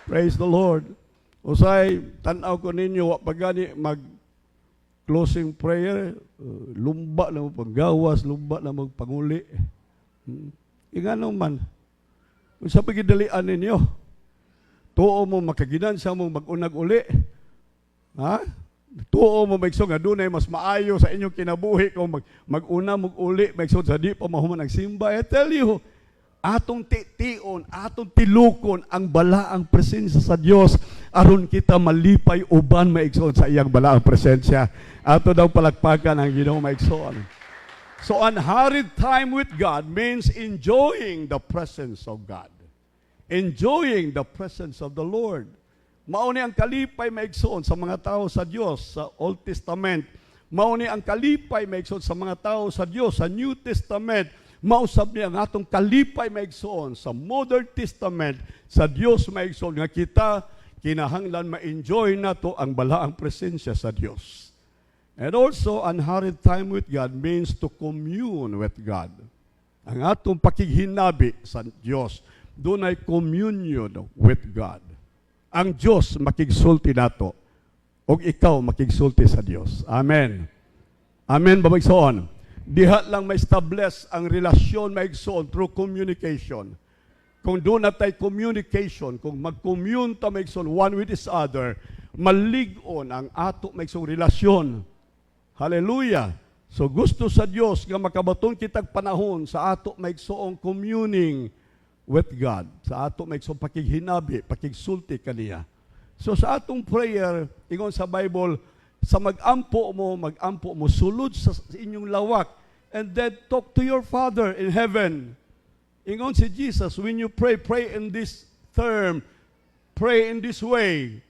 Praise the Lord. Usay tan-aw ko ninyo wa pagani mag closing prayer, lumba na mo paggawas, lumba na mo panguli. Ingano man. Unsa pa gidalian ninyo? Tuo mo makaginan sa mo mag-unag uli. Ha? Tuo mo maigsoon nga dunay mas maayo sa inyong kinabuhi kung mag-una mo uli maigsoon sa di pa mahuman nagsimba. I tell you, atong tion, atong tilukon ang balaang presensya sa Dios aron kita malipay uban maigsoon sa iyang balaang presensya. Ato daw palakpakan ang Ginoo maigsoon. So unhurried time with God means enjoying the presence of God. Enjoying the presence of the Lord. Mao ni ang kalipay maigsoon sa mga tao sa Dios sa Old Testament. Mao ni ang kalipay maigsoon sa mga tao sa Dios sa New Testament. Mausab niya ang atong kalipay maigsoon sa Modern Testament sa Dios maigsoon nga kita kinahanglan ma-enjoy nato ang balaang presensya sa Dios. And also, unhurried time with God means to commune with God. Ang atong pakighinabi sa Dios, doon ay communion with God. Ang Dios makigsulti nato o ikaw makigsulti sa Dios. Amen. Amen, babagsoon. Diha lang ma-establish ang relasyon maigsoon through communication. Kung doon natay communication, kung mag-commune ta maigsoon one with each other, malig-on ang ato maigsoong relasyon. Hallelujah. So gusto sa Dios nga makabaton kitag panahon sa ato maigsoong communing with God. Sa ato maigsoong pakighinabi, pakigsulti kaniya. So sa atong prayer, ingon sa Bible, sa mag-ampo mo, sulod sa inyong lawak, and then talk to your Father in heaven. Ingon si Jesus, when you pray, pray in this term, pray in this way.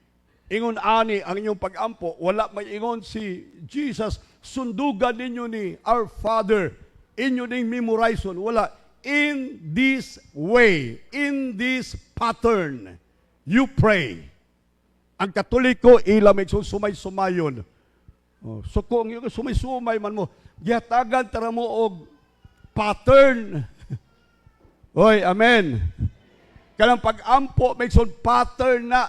Ingon ani ang inyong pag-ampo, wala may ingon si Jesus, sundugan ninyo ni our Father, inyo ning memorization, wala, in this way, in this pattern, you pray. Ang Katoliko, ila may sumay-sumayon. So kung yung sumay-sumay man mo, gihatagan tara mo og pattern. Oy, amen. Kanang pag-ampo, may pattern na.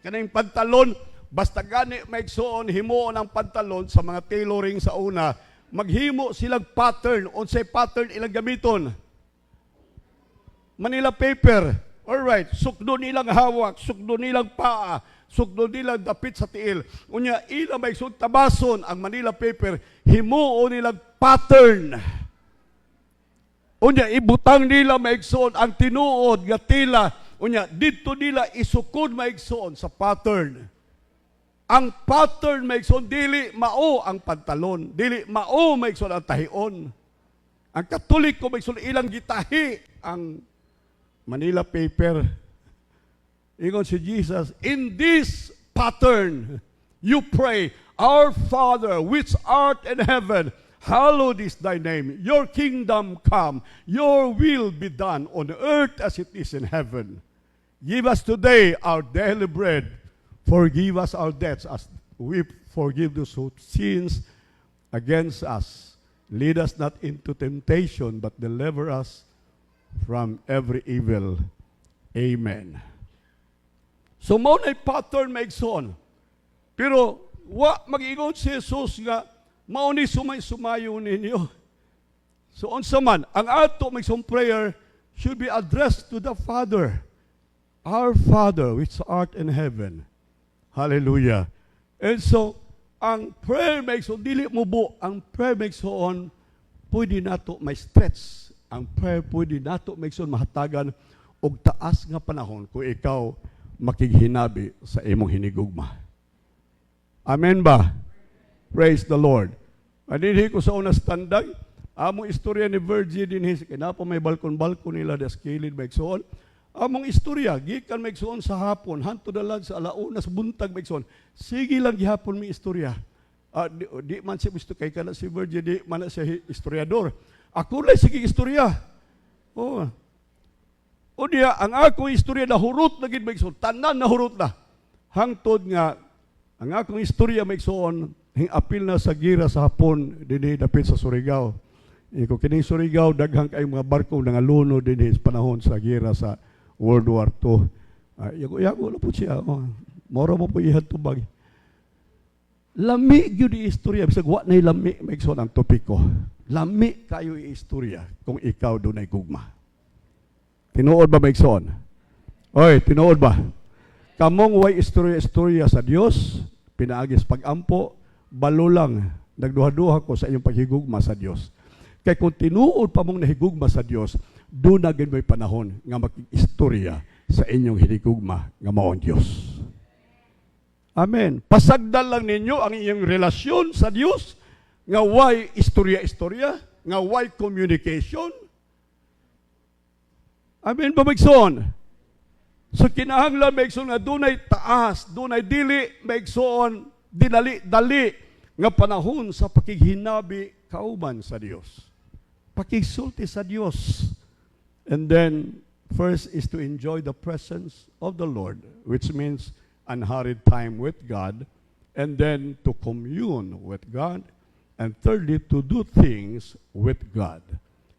Kanang pantalon, basta gani may himo ng pantalon sa mga tailoring sa una, maghimo silang pattern. Unsay pattern ilang gamiton? Manila paper. Alright, sukdo nilang hawak, sukdo nilang paa, sukdo nilang dapit sa tiil. Unya, ilang may tabason ang Manila paper, himuo nilang pattern. Unya, ibutang nila maigsoon ang tinuod nga tila. Unya, dito nila isukod maigsoon sa pattern. Ang pattern maigsoon, dili mao ang pantalon, dili mao maigsoon ang tahion. Ang Katoliko maigsoon ilang gitahi ang Manila paper. Ingon si Jesus, in this pattern, you pray, Our Father, which art in heaven, hallowed is thy name. Your kingdom come. Your will be done on earth as it is in heaven. Give us today our daily bread. Forgive us our debts as we forgive those who sins against us. Lead us not into temptation, but deliver us from every evil. Amen. So, mo na pattern maigsoon. Pero, mag-ingon si Jesus nga, mao ni sumay-sumayo ninyo. So, unsa man, ang ato maigsoong prayer should be addressed to the Father. Our Father, which art in heaven. Hallelujah. And so, ang prayer maigsoon, dili mo bu, ang prayer maigsoon, pwede nato may stretch. Ang prayer pwede nato maigsoon mahatagan og taas nga panahon kung ikaw makighinabi sa imong hinigugma. Amen ba? Praise the Lord. Adinhi ko sa una standag, among istorya ni Virgin dinhi kinapo may balkon-balkon nila das kilid maigsoon. Among istorya gikan maigsoon sa hapon hantud dalan sa alauna sa buntag maigsoon. Sige lang gihapon mi istorya. Di man siya gusto kay kana si Virgin, di man siya historiador. Ako lang sige istorya. Oh. O diya, ang akong istorya nahurot na gid maigsoon, tanan nahurot na. Hangtod nga ang akong istorya maigsoon apil na sa gira sa hapon dinhi dapit sa Surigao. Iko kining Surigao daghang kay mga barko nangaluno dinhi sa panahon sa gira sa World War II. Yago na po siya. Moro mo po ihadtubag. Lami gyud di istorya bisag wa nay lami maigsoon ang topiko. Lami kayo istorya kung ikaw dunay gugma. Tinuod ba maigsoon? Oy, tinuod ba? Kamong way istorya sa Dios, pinaagis pag-ampo, balo lang nagduha-duha ko sa inyong paghigugma sa Dios. Kay kung tinuod pa mong nahigugma sa Dios, doon na gid may panahon nga mag-istorya sa inyong hinigugma nga mao ang Dios. Amen. Pasagdan lang ninyo ang inyong relasyon sa Dios nga way istorya-istorya, nga way communication. Amen ba maigsoon? So kinahanglan maigsoon nga dunay taas, dunay dili maigsoon, dinali-dali nga panahon sa pakighinabi kauban sa Dios. Pakigsulti sa Dios. And then, first is to enjoy the presence of the Lord, which means unhurried time with God, and then to commune with God, and thirdly, to do things with God.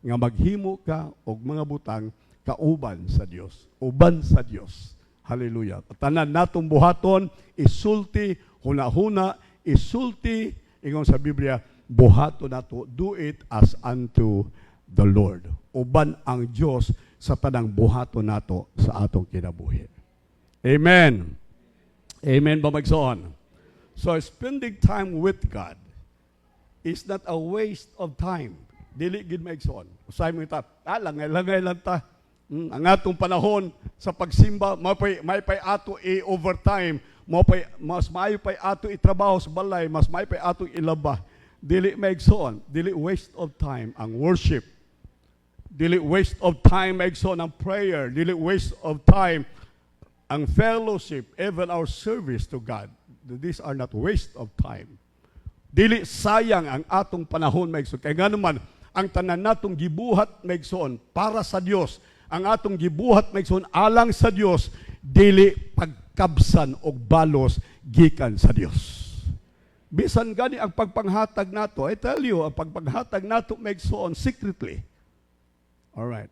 Nga maghimo ka og mga butang kauban sa Dios, uban sa Dios. Hallelujah. Tanan natong buhaton, isulti, huna-huna, isulti, ingon sa Biblia, buhaton nato, do it as unto the Lord. Uban ang Dios sa tanang buhaton nato sa atong kinabuhi. Amen. Amen ba magsoon? So spending time with God is not a waste of time. Dili gid magsoon. Usay mo ita, langay-langay lang ta. Ang atong panahon sa pagsimba, may pay ato overtime, mas maayo pay ato itrabaho sa balay, mas maayo pay ato ilaba. Dili magsoon, dili waste of time ang worship. Dili waste of time magsoon ang prayer, dili waste of time ang fellowship, even our service to God. These are not waste of time. Dili sayang ang atong panahon magsoon. Kaya nga naman, ang tanan natong gibuhat magsoon para sa Dios, ang atong gibuhat magsoon alang sa Dios, dili pagkabsan og balos gikan sa Dios. Bisan gani ang pagpanghatag nato, I tell you, ang pagpanghatag nato magsoon secretly. All right.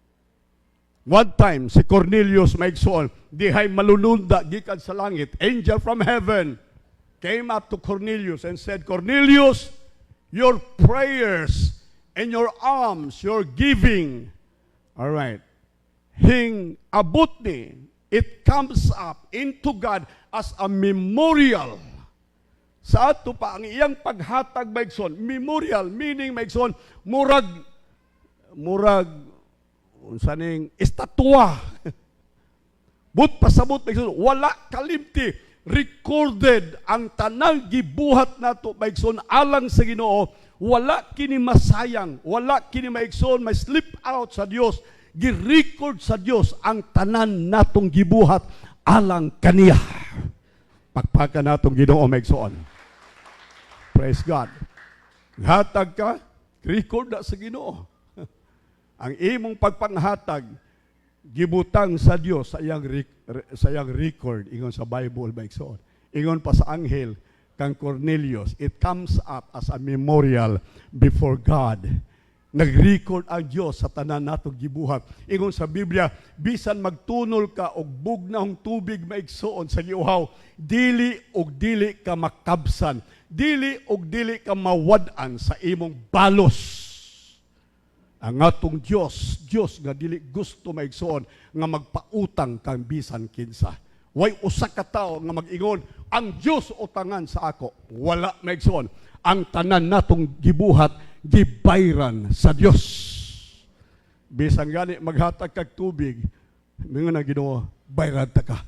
One time si Cornelius magsoon, dihay malulunda gikan sa langit, angel from heaven came up to Cornelius and said, Cornelius, your prayers and your alms, your giving, all right, hing abot ni, it comes up into God as a memorial. Sa ato pa, ang iyang paghatag maigsoon, memorial, meaning maigsoon, murag, unsaning estatwa. But pasabot maigsoon, wala kalimti, recorded ang tanang gibuhat nato maigsoon alang sa Ginoo, wala kini masayang, wala kini maigsoon, may slip out sa Dios. Gi-record sa Dios ang tanan natong gibuhat alang kaniya. Pagpaka natong Ginoo maigsoon. Praise God. Hatag ka, record na sa Ginoo. Ang imong pagpanghatag gibutang sa Dios sa iyang record ingon sa Bible maigsoon. Ingon pa sa anghel kang Cornelius, it comes up as a memorial before God. Nag-record ang Diyos sa tanan natong gibuhat. Ingon sa Biblia, bisan magtunol ka og bugnahong tubig maigsoon sa giuhaw, dili og dili ka makabsan, dili og dili ka mawad-an sa imong balos. Ang atong Diyos nga dili gusto maigsoon nga magpautang kang bisan kinsa. Way usa ka tawo nga mag-ingon, ang Diyos utangan sa ako. Wala maigsoon. Ang tanan natong gibuhat gibayran sa Dios. Bisan gani maghatag kag tubig, mingon na Ginoo, bayran ta ka.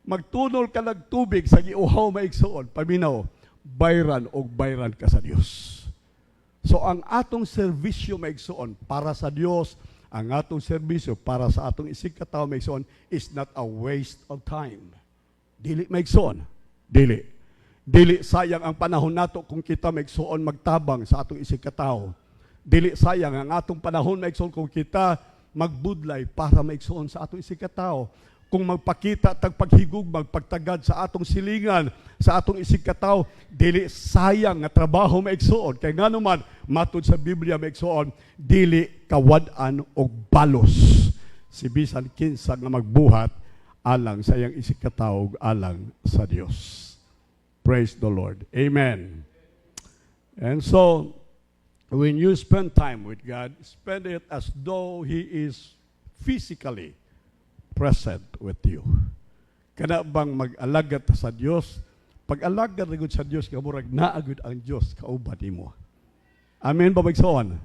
Magtunol ka ng tubig sa giuhaw maigsoon, paminaw, bayran og bayran ka sa Dios. So ang atong serbisyo maigsoon para sa Dios, ang atong serbisyo para sa atong isigkatawo maigsoon is not a waste of time. Dili maigsoon. Dili sayang ang panahon nato kung kita maigsoon magtabang sa atong isigkatawo. Dili sayang ang atong panahon maigsoon kung kita magbudlay para maigsoon sa atong isigkatawo. Kung magpakita tag paghigug, magpagtagad sa atong silingan, sa atong isigkatawo, dili sayang nga trabaho maigsoon. Kay nga naman, matud sa Biblia maigsoon, dili kawad-an og balos. Si bisan kinsa nga magbuhat alang sa iyang isigkatawo alang sa Dios. Praise the Lord. Amen. And so, when you spend time with God, spend it as though He is physically present with you. Kana bang mag-alagad sa Dios? Pag-alagad rin sa Dios, kamurag naagad ang Dios kauban nimo. Amen ba magsoon?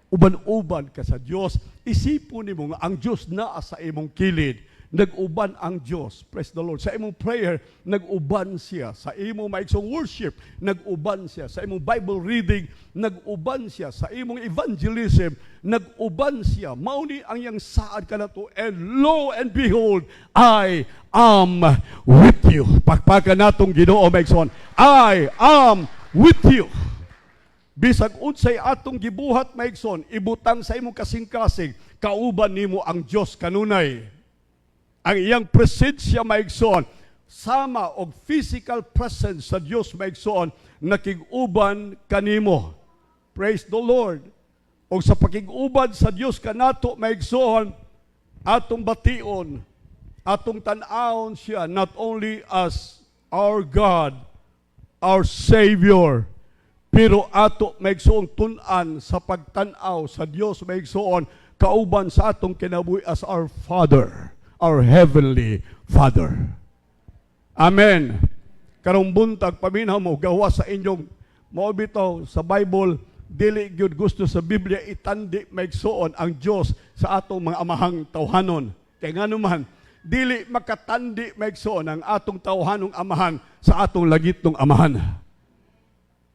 Uban-uban ka sa Dios, isipon nimo nga ang Dios naa sa imong kilid. Nag-uban ang Diyos. Praise the Lord. Sa imong prayer, nag-uban siya. Sa imong maiksong worship, nag-uban siya. Sa imong Bible reading, nag-uban siya. Sa imong evangelism, nag-uban siya. Mauni ang yang saad ka na to. And lo and behold, I am with you. Pagpaka natong Ginoo maigsoon, I am with you. Bisag unsay atong gibuhat maigsoon, ibutang sa imong kasing-kasing, kauban nimo ang Dios kanunay. Ang iyang presensya maigsoon, sama og physical presence sa Dios maigsoon, nakig-uban kanimo. Praise the Lord. O sa pakig-uban sa Dios kanato maigsoon, atong bation, atong tan-awon siya not only as our God, our Savior, pero ato maigsoon tun-an sa pagtan-aw sa Dios maigsoon, kauban sa atong kinabuhi as our Father, our Heavenly Father. Amen. Karong buntag paminaw mo gawa sa inyong mao bitaw sa Bible, dili gyud gusto sa Biblia itandi maigsoon ang Dios sa atong mga amahang tawhanon. Kay nganuman dili makatandi maigsoon ang atong tawhanong amahan sa atong lagitong amahan.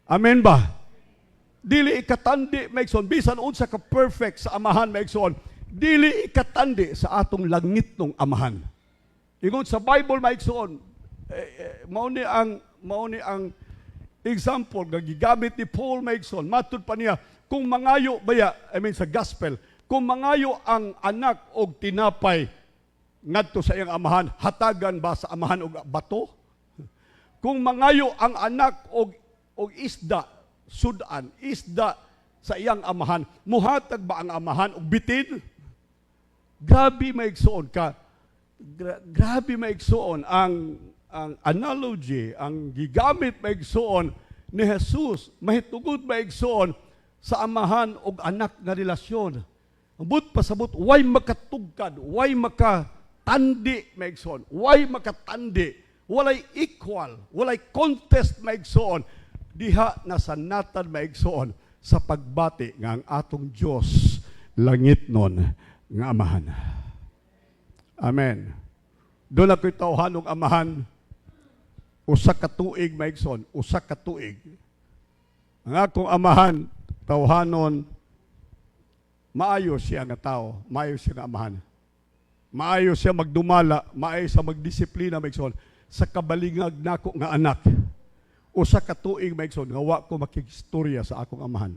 Amen ba? Dili ikatandi maigsoon bisan unsa ka perfect sa amahan maigsoon, dili ikatandi sa atong langitong amahan. Ingon sa Bible maigsoon, mao ni ang example nga gigamit ni Paul maigsoon. Matud pa niya, kung mangayo baya, sa gospel, kung mangayo ang anak og tinapay ngadto sa iyang amahan, hatagan ba sa amahan og bato? Kung mangayo ang anak og isda, sudan, isda sa iyang amahan, muhatag ba ang amahan og bitin? Grabe maigsoon ka. Grabe maigsoon ang analogy, ang gigamit maigsoon ni Jesus, mahitugod maigsoon sa amahan og anak nga relasyon. Ambot pasabot, way makatugkad, way makatandi maigsoon, way makatandi, walay equal, walay contest maigsoon, diha nasanatan maigsoon sa pagbati nga ang atong Dios langitnon nga amahan. Amen. Doon ako'y tawhanong amahan, usa ka tuig maigsoon, usa ka tuig. Ang akong amahan, tawhanon, maayo siya nga tao, maayo siya nga amahan. Maayo siya magdumala, maayo siya magdisiplina maigsoon sa kabalingag nako nga anak. Usa ka tuig maigsoon, nga wa ko makigistorya sa akong amahan.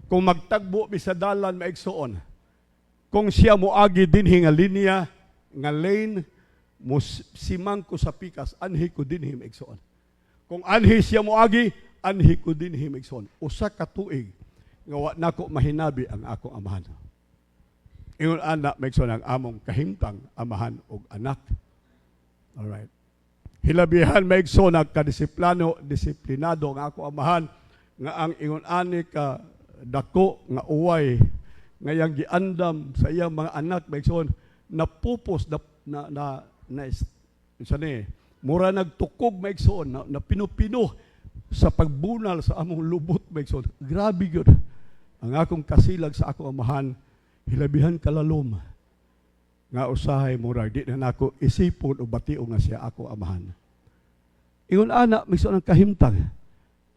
Kung magtagbo mi sa dalan maigsoon, kung siya moagi dinhi nga linya, nga lane, simang ko sa pikas, anhi ko dinhi maigsoon. Kung anhi siya moagi, anhi ko dinhi maigsoon. Usa ka tuig, nga wa nako mahinabi ang akong amahan. Ingon anak maigsoon ang among kahimtang amahan og anak. Alright. Hilabihan maigsoon ang disiplinado nga ako amahan, nga ang ingon ani ka dako nga uway nga yang giandam sa iyang mga anak maigsoon, napupos mura nagtukog maigsoon na pinupino sa pagbunal sa among lubot maigsoon. Grabe gyud ang akong kasilag sa akong amahan, hilabihan kalalom nga usahay mura di na nako isipon o batio nga siya ako amahan. Ingon ana maigsoon ang kahimtang,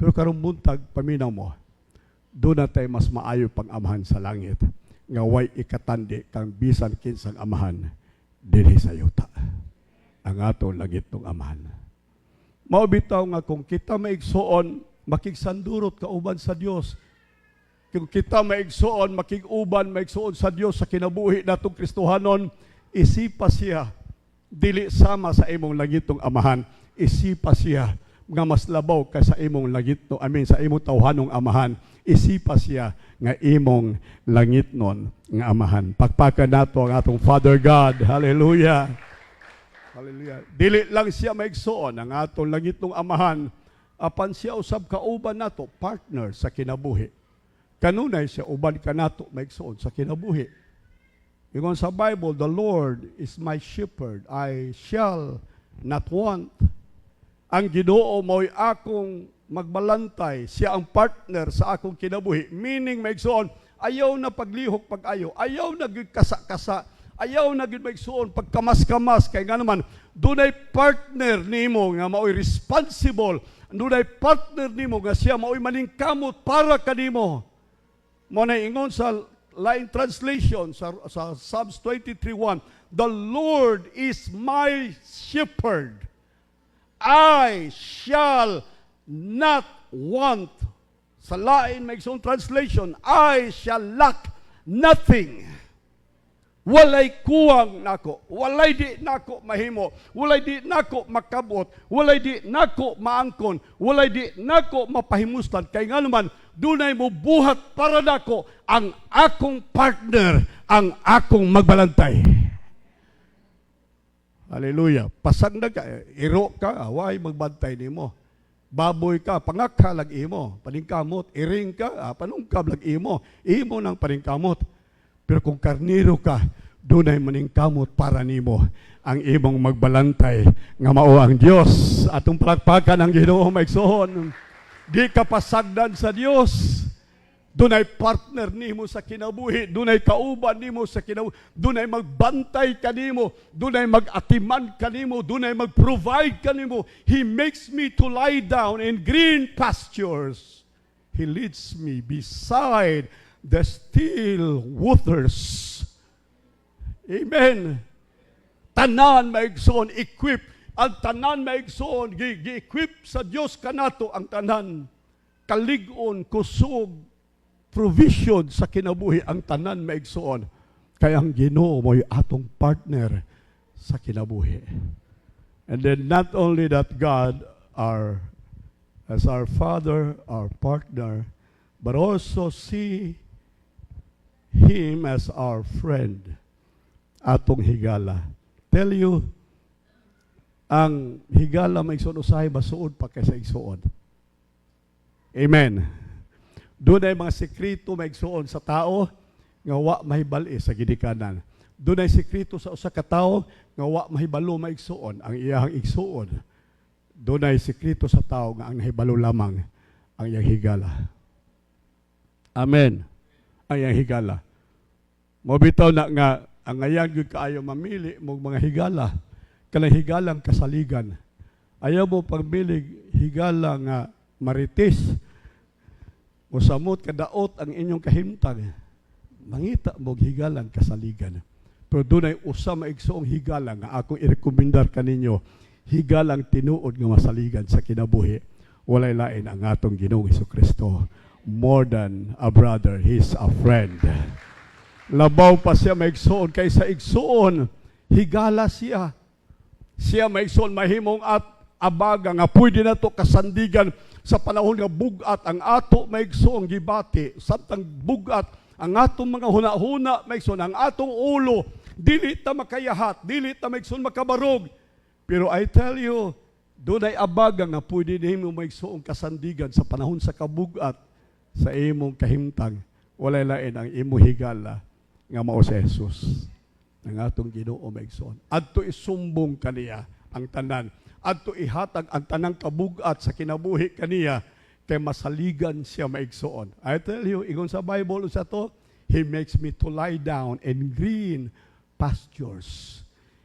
pero karong buntag paminaw mo, doon na tayo mas maayo pang amahan sa langit, nga way ikatandi kang bisan kinsang amahan dinhi sa yuta. Ang ato lagitong amahan. Mao bitaw nga kung kita maigsoon, makigsandurot kauban sa Dios. Kung kita maigsoon, makiguban maigsoon sa Dios sa kinabuhi natong Kristohanon, isipa siya dili sama sa imong lagitong amahan. Isipa siya nga mas labaw ka sa imong lagitno, sa imong tawhanong amahan. Isipa siya nga imong langitnon nga amahan. Pagpaka nato ang atong Father God. Hallelujah. Hallelujah. Dili lang siya maigsoon ang atong langitnong amahan, apan siya usab kauban nato, partner sa kinabuhi. Kanunay siya uban ka nato maigsoon sa kinabuhi. Ingon sa Bible, the Lord is my shepherd, I shall not want. Ang Ginoo mo'y akong magbalantay, siya ang partner sa akong kinabuhi. Meaning, maigsoon, ayaw na paglihok pag-ayo, ayaw na kasa-kasa, ayaw na maigsoon pagkamas-kamas, kaya nga naman, dunay partner nimo nga mao'y responsible, dunay partner nimo nga siya mao'y maningkamot para kanimo. Mo na ingon sa line translation sa Psalms 23:1, the Lord is my shepherd, I shall not want. Sa lain may isang translation, I shall lack nothing. Walay kuwang nako, walay di nako mahimo, walay di nako makabot, walay di nako maangkon, walay di nako mapahimustan. Kay nga naman, dunay mo buhat para nako ang akong partner, ang akong magbalantay. Hallelujah. Pasag na ka, iro ka, away magbantay nimo. Baboy ka, pangakha lag imo, paningkamot, iring ka, panungkab lag imo ng paningkamot. Pero kung karniro ka, dunay maningkamot para nimo ang imong magbalantay nga mao ang Dios. Atong palakpakan ang Ginoo maigsoon. Di ka pasagdan sa Dios. Dunay partner nimo sa kinabuhi, dunay kauban nimo sa kinabuhi, dunay magbantay kanimo, dunay magatiman kanimo, dunay magprovide kanimo. He makes me to lie down in green pastures. He leads me beside the still waters. Amen. Tanan maigsoon, equip. Ang tanan maigsoon, gi-equip sa Dios kanato ang tanan. Kalig-on, kusog, provision sa kinabuhi ang tanan maigsoon. Kaya ang Ginoo mo'y atong partner sa kinabuhi. And then not only that God as our Father, our partner, but also see Him as our friend, atong higala. Tell you, ang higala may igsoon usahay masuod pa kaysa igsoon. Amen. Doon ay mga sekreto may igsoon sa tao nga wa mahibali sa gidikanan. Doon ay sekreto sa usa ka tawo nga wa mahibalo maigsoon ang iyang igsoon. Doon ay sekreto sa tao nga ang nahibalo lamang ang iyang higala. Amen. Ang iyang higala. Mobitaw na nga ang ngayon yung kaayo mamili mong mga higala, kanang higalang kasaligan. Ayaw mo pagbilig higala nga marites, o samot kadaot ang inyong kahimtang, mangita mo higalang kasaligan. Pero doon ay usa maigsoong higala nga akong irekomendar kaninyo, higalang tinuod nga masaligan sa kinabuhi. Walay lain ang atong Ginoong Jesucristo. More than a brother, He's a friend. Labaw pa siya maigsoon kaysa igsoon, higala siya. Siya maigsoon mahimong at abaga nga pwede na to kasandigan sa panahon nga bugat ang ato maigsoong gibati. Samtang bugat ang atong mga huna-huna maigsoon, ang atong ulo, dili ta makayahat, dili ta maigsoon makabarog. Pero I tell you, doon ay abaga nga pwede nimo maigsoong kasandigan sa panahon sa kabugat sa imong kahimtang. Walay lain ang imo higala nga mao si Jesus, ang atong Ginoo maigsoon. Adto isumbong kaniya ang tanan, adto ihatag ang tanang kabugat sa kinabuhi kaniya, kay masaligan siya maigsoon. I tell you, ingon sa Bible sa to, He makes me to lie down in green pastures.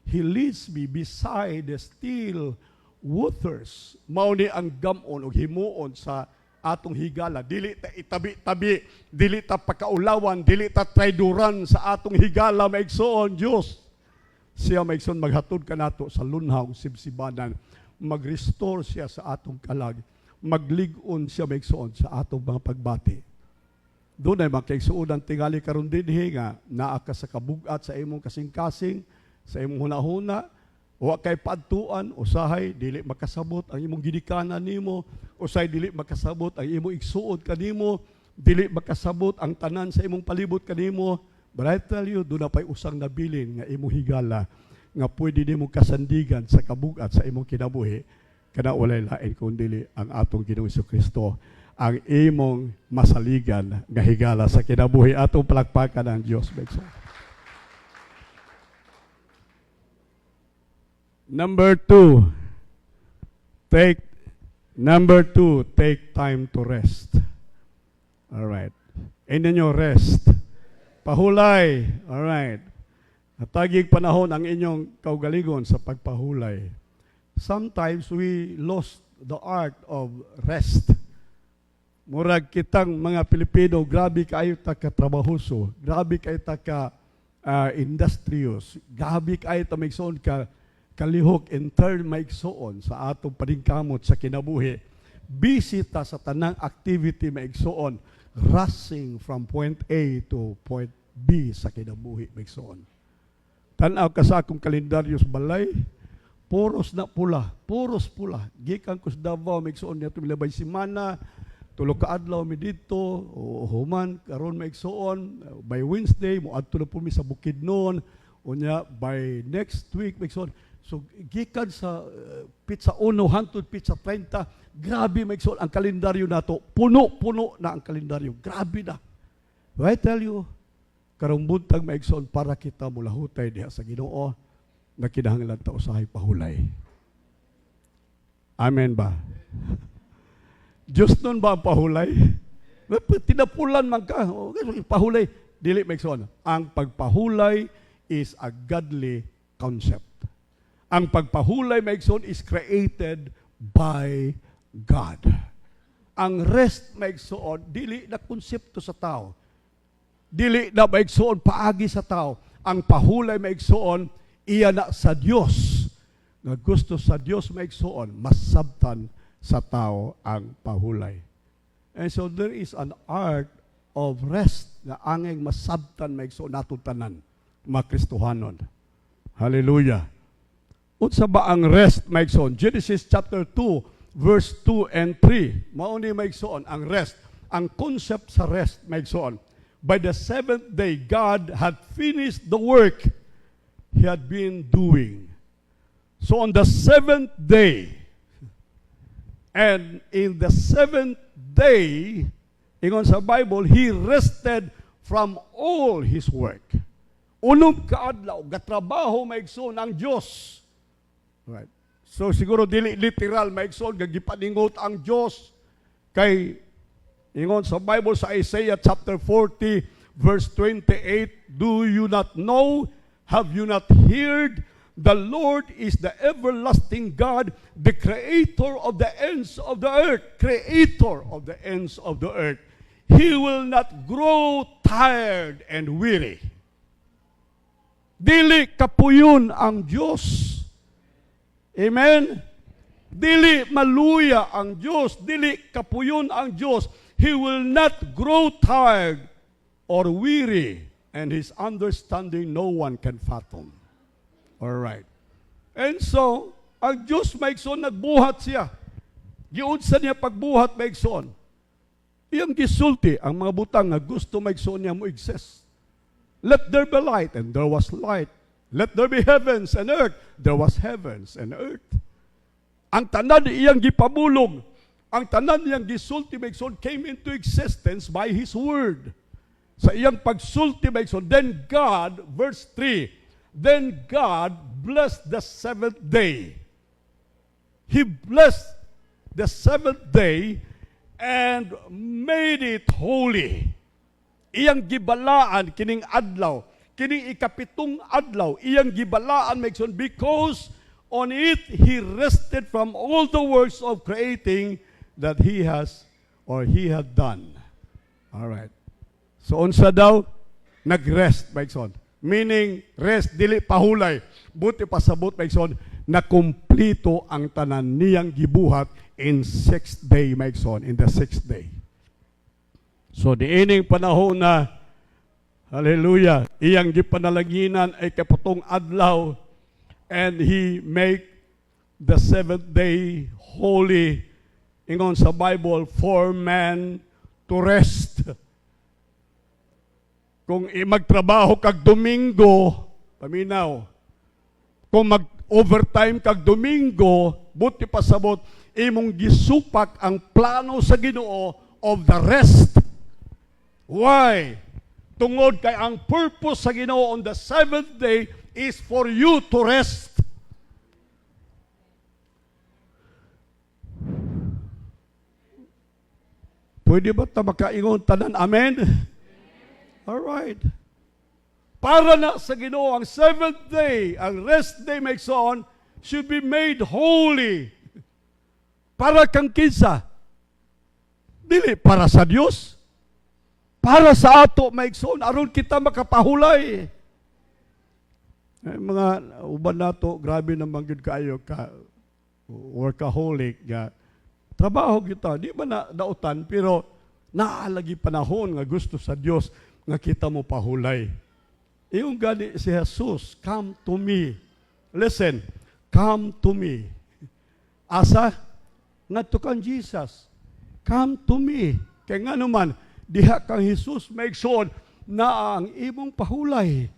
He leads me beside the still waters. Mao ni ang gamon o himuon sa atong higala. Dili ta itabi-tabi, dili ta pakaulawan, dili ta traidoran sa atong higala maigsoon Dios. Siya maigsoon maghatod kanato sa lunhaw sibsibanan, mag-restore siya sa atong kalag, maglig-on siya maigsoon sa atong mga pagbati. Doon ay makaigsuodan tingali karon dinhi nga naa ka sa kabugat sa imong kasing-kasing, sa imong hunahuna, wa kay paadtuan, usahay dili makasabot ang imong gidikanan nimo, usahay dili makasabot ang imong igsuod kanimo, dili makasabot ang tanan sa imong palibot kanimo. But I tell you, doon na pa'y usang nabilin nga imong higala nga pwede nimo kasandigan sa kabugat sa imong kinabuhi, kana walay lain kundi ang atong Ginoong Jesucristo, ang imong masaligan nga higala sa kinabuhi. Atong palakpakan ang Dios. Number two, take time to rest. All right. Inon nyo, rest. Pahulay. All right. Natagig panahon ang inyong kaugaligon sa pagpahulay. Sometimes we lost the art of rest. Murag kitang mga Pilipino, grabe kayo ta katrabahoso, grabe kayo ta ka industrious, grabe kayo ta maigsoon ka kalihok in turn maigsoon sa atong paningkamot sa kinabuhi. busy ta sa tanang activity maigsoon, rushing from point A to point B sa kinabuhi maigsoon. Tanaw ka sa akong kalendaryo sa balay, puros pula. Gikan ko sa Davao maigsoon niya tumilabay simana, tulo ka adlaw mi dito, o human karon maigsoon, by Wednesday mo adto na po mi sa Bukidnon, unya by next week maigsoon. So gikan sa pizza 1 hangtod pizza 30, grabe maigsoon ang kalendaryo nato. Puno na ang kalendaryo. Grabe na. I tell you, karong buntag maigsoon para kita mulahutay diha sa Ginoo na kinahanglan ta usahay pahulay. Amen ba? Diyos nun ba ang pahulay? Tinapulan man ka. Pahulay. Dili maigsoon. Ang pagpahulay is a godly concept. Ang pagpahulay, maigsoon, is created by God. Ang rest, maigsoon, dili na konsepto sa tao. Dili na maigsoon, paagi sa tao. Ang pahulay, maigsoon, iya na sa Diyos. Nga gusto sa Diyos, maigsoon, masabtan sa tao ang pahulay. And so there is an art of rest na angeng masabtan, maigsoon, natutanan, mga Kristohanon. Hallelujah. Unsa ba ang rest, maigsoon? Genesis chapter 2, verse 2 and 3. Mauni maigsoon ang rest. Ang concept sa rest, maigsoon. By the seventh day, God had finished the work He had been doing. So on the seventh day, and in the seventh day, ingon sa Bible, He rested from all His work. Unong kaadlaw, gatrabaho maigsoon ang Diyos. Right. So siguro dili literal maigsoon gagipaningot ang Dios kay ingon sa Bible sa Isaiah chapter 40 verse 28, do you not know, have you not heard, the Lord is the everlasting God, the creator of the ends of the earth, creator of the ends of the earth. He will not grow tired and weary. Dili kapuyon ang Dios. Amen? Dili maluya ang Diyos. Dili kapuyon ang Diyos. He will not grow tired or weary, and His understanding no one can fathom. Alright. And so, ang Diyos maigsoon nagbuhat siya. Giunsa niya pagbuhat maigsoon. Iyang gisulti ang mga butang nga gusto maigsoon niya mo exist. Let there be light, and there was light. Let there be heavens and earth. There was heavens and earth. Ang tanan iyang gipamulong, ang tanan iyang gisulti maigsoon came into existence by His word. Sa iyang pagsulti maigsoon, then God, verse 3, then God blessed the seventh day. He blessed the seventh day and made it holy. Iyang gibalaan kining adlaw, kining ikapitong adlaw, iyang gibalaan maigsoon because on it He rested from all the works of creating that He has or He had done. All right. So unsa daw nagrest maigsoon? Meaning rest dili pahulay, buti pasabot maigsoon na kumplito ang tanan niyang gibuhat in 6th day maigsoon, in the 6th day. So diining panahon na hallelujah, iyang gipanalanginan ay kapatong adlaw, and He make the seventh day holy. Ingon sa Bible, for man to rest. Kung magtrabaho kag Domingo, paminaw, kung mag-overtime kag Domingo, buti pasabot, imong gisupak ang plano sa Ginoo of the rest. Why? Tungod kay ang purpose sa Ginoo on the seventh day is for you to rest. Pwede ba ta makaingon tanan? Amen? Alright. Para na sa Ginoo ang seventh day, ang rest day maigsoon, should be made holy. Para kang kinsa? Dili para sa Dios. Para sa ato maigsoon aron kita makapahulay. Mga uban nato grabe naman gyud kaayo ka workaholic nga trabaho kita, di ba na dautan, pero naalagi panahon nga gusto sa Dios nga kita mo pahulay. Yung gani si Jesus, come to me. Listen, come to me. Asa? Ngadto kang Jesus. Come to me. Kaya nga naman, diha kang Jesus, maigsoon na ang imong pahulay.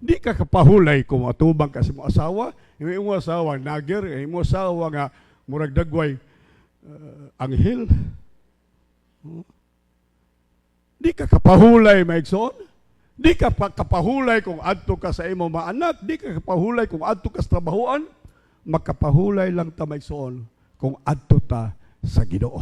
Di ka kapahulay kung atubang ka sa imong asawa, yung imong asawa nager, yung imong asawa nga murag dagway anghel. Di ka kapahulay, maigsoon. Di ka kapahulay kung adto ka sa imong mga anak. Di ka kapahulay kung adto ka sa trabahoan. Makapahulay lang ta, maigsoon, kung adto ta sa Ginoo.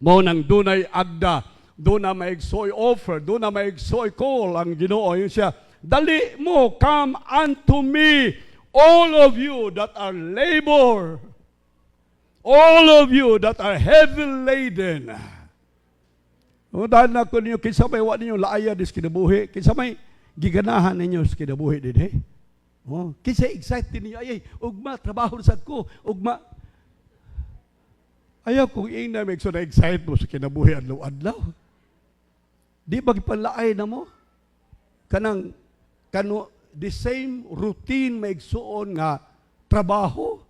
Mao nang dunay agda, doon na maigsoy offer, doon na maigsoy call ang Ginoo. Yun siya, dali mo, come unto me, all of you that are labor, all of you that are heavy laden. Dahil na ko ninyo, kinsa may wa ninyo laaya dis kinabuhi, kinsa may giganahan ninyo sa kinabuhi din, eh? Kinsa excited ninyo, ay, ugma, trabaho sad ko, ugma. Ayaw kung ina may na excited mo sa kinabuhi adlaw-adlaw. Di ba gipanlaay na mo? The same routine maigsuon nga trabaho.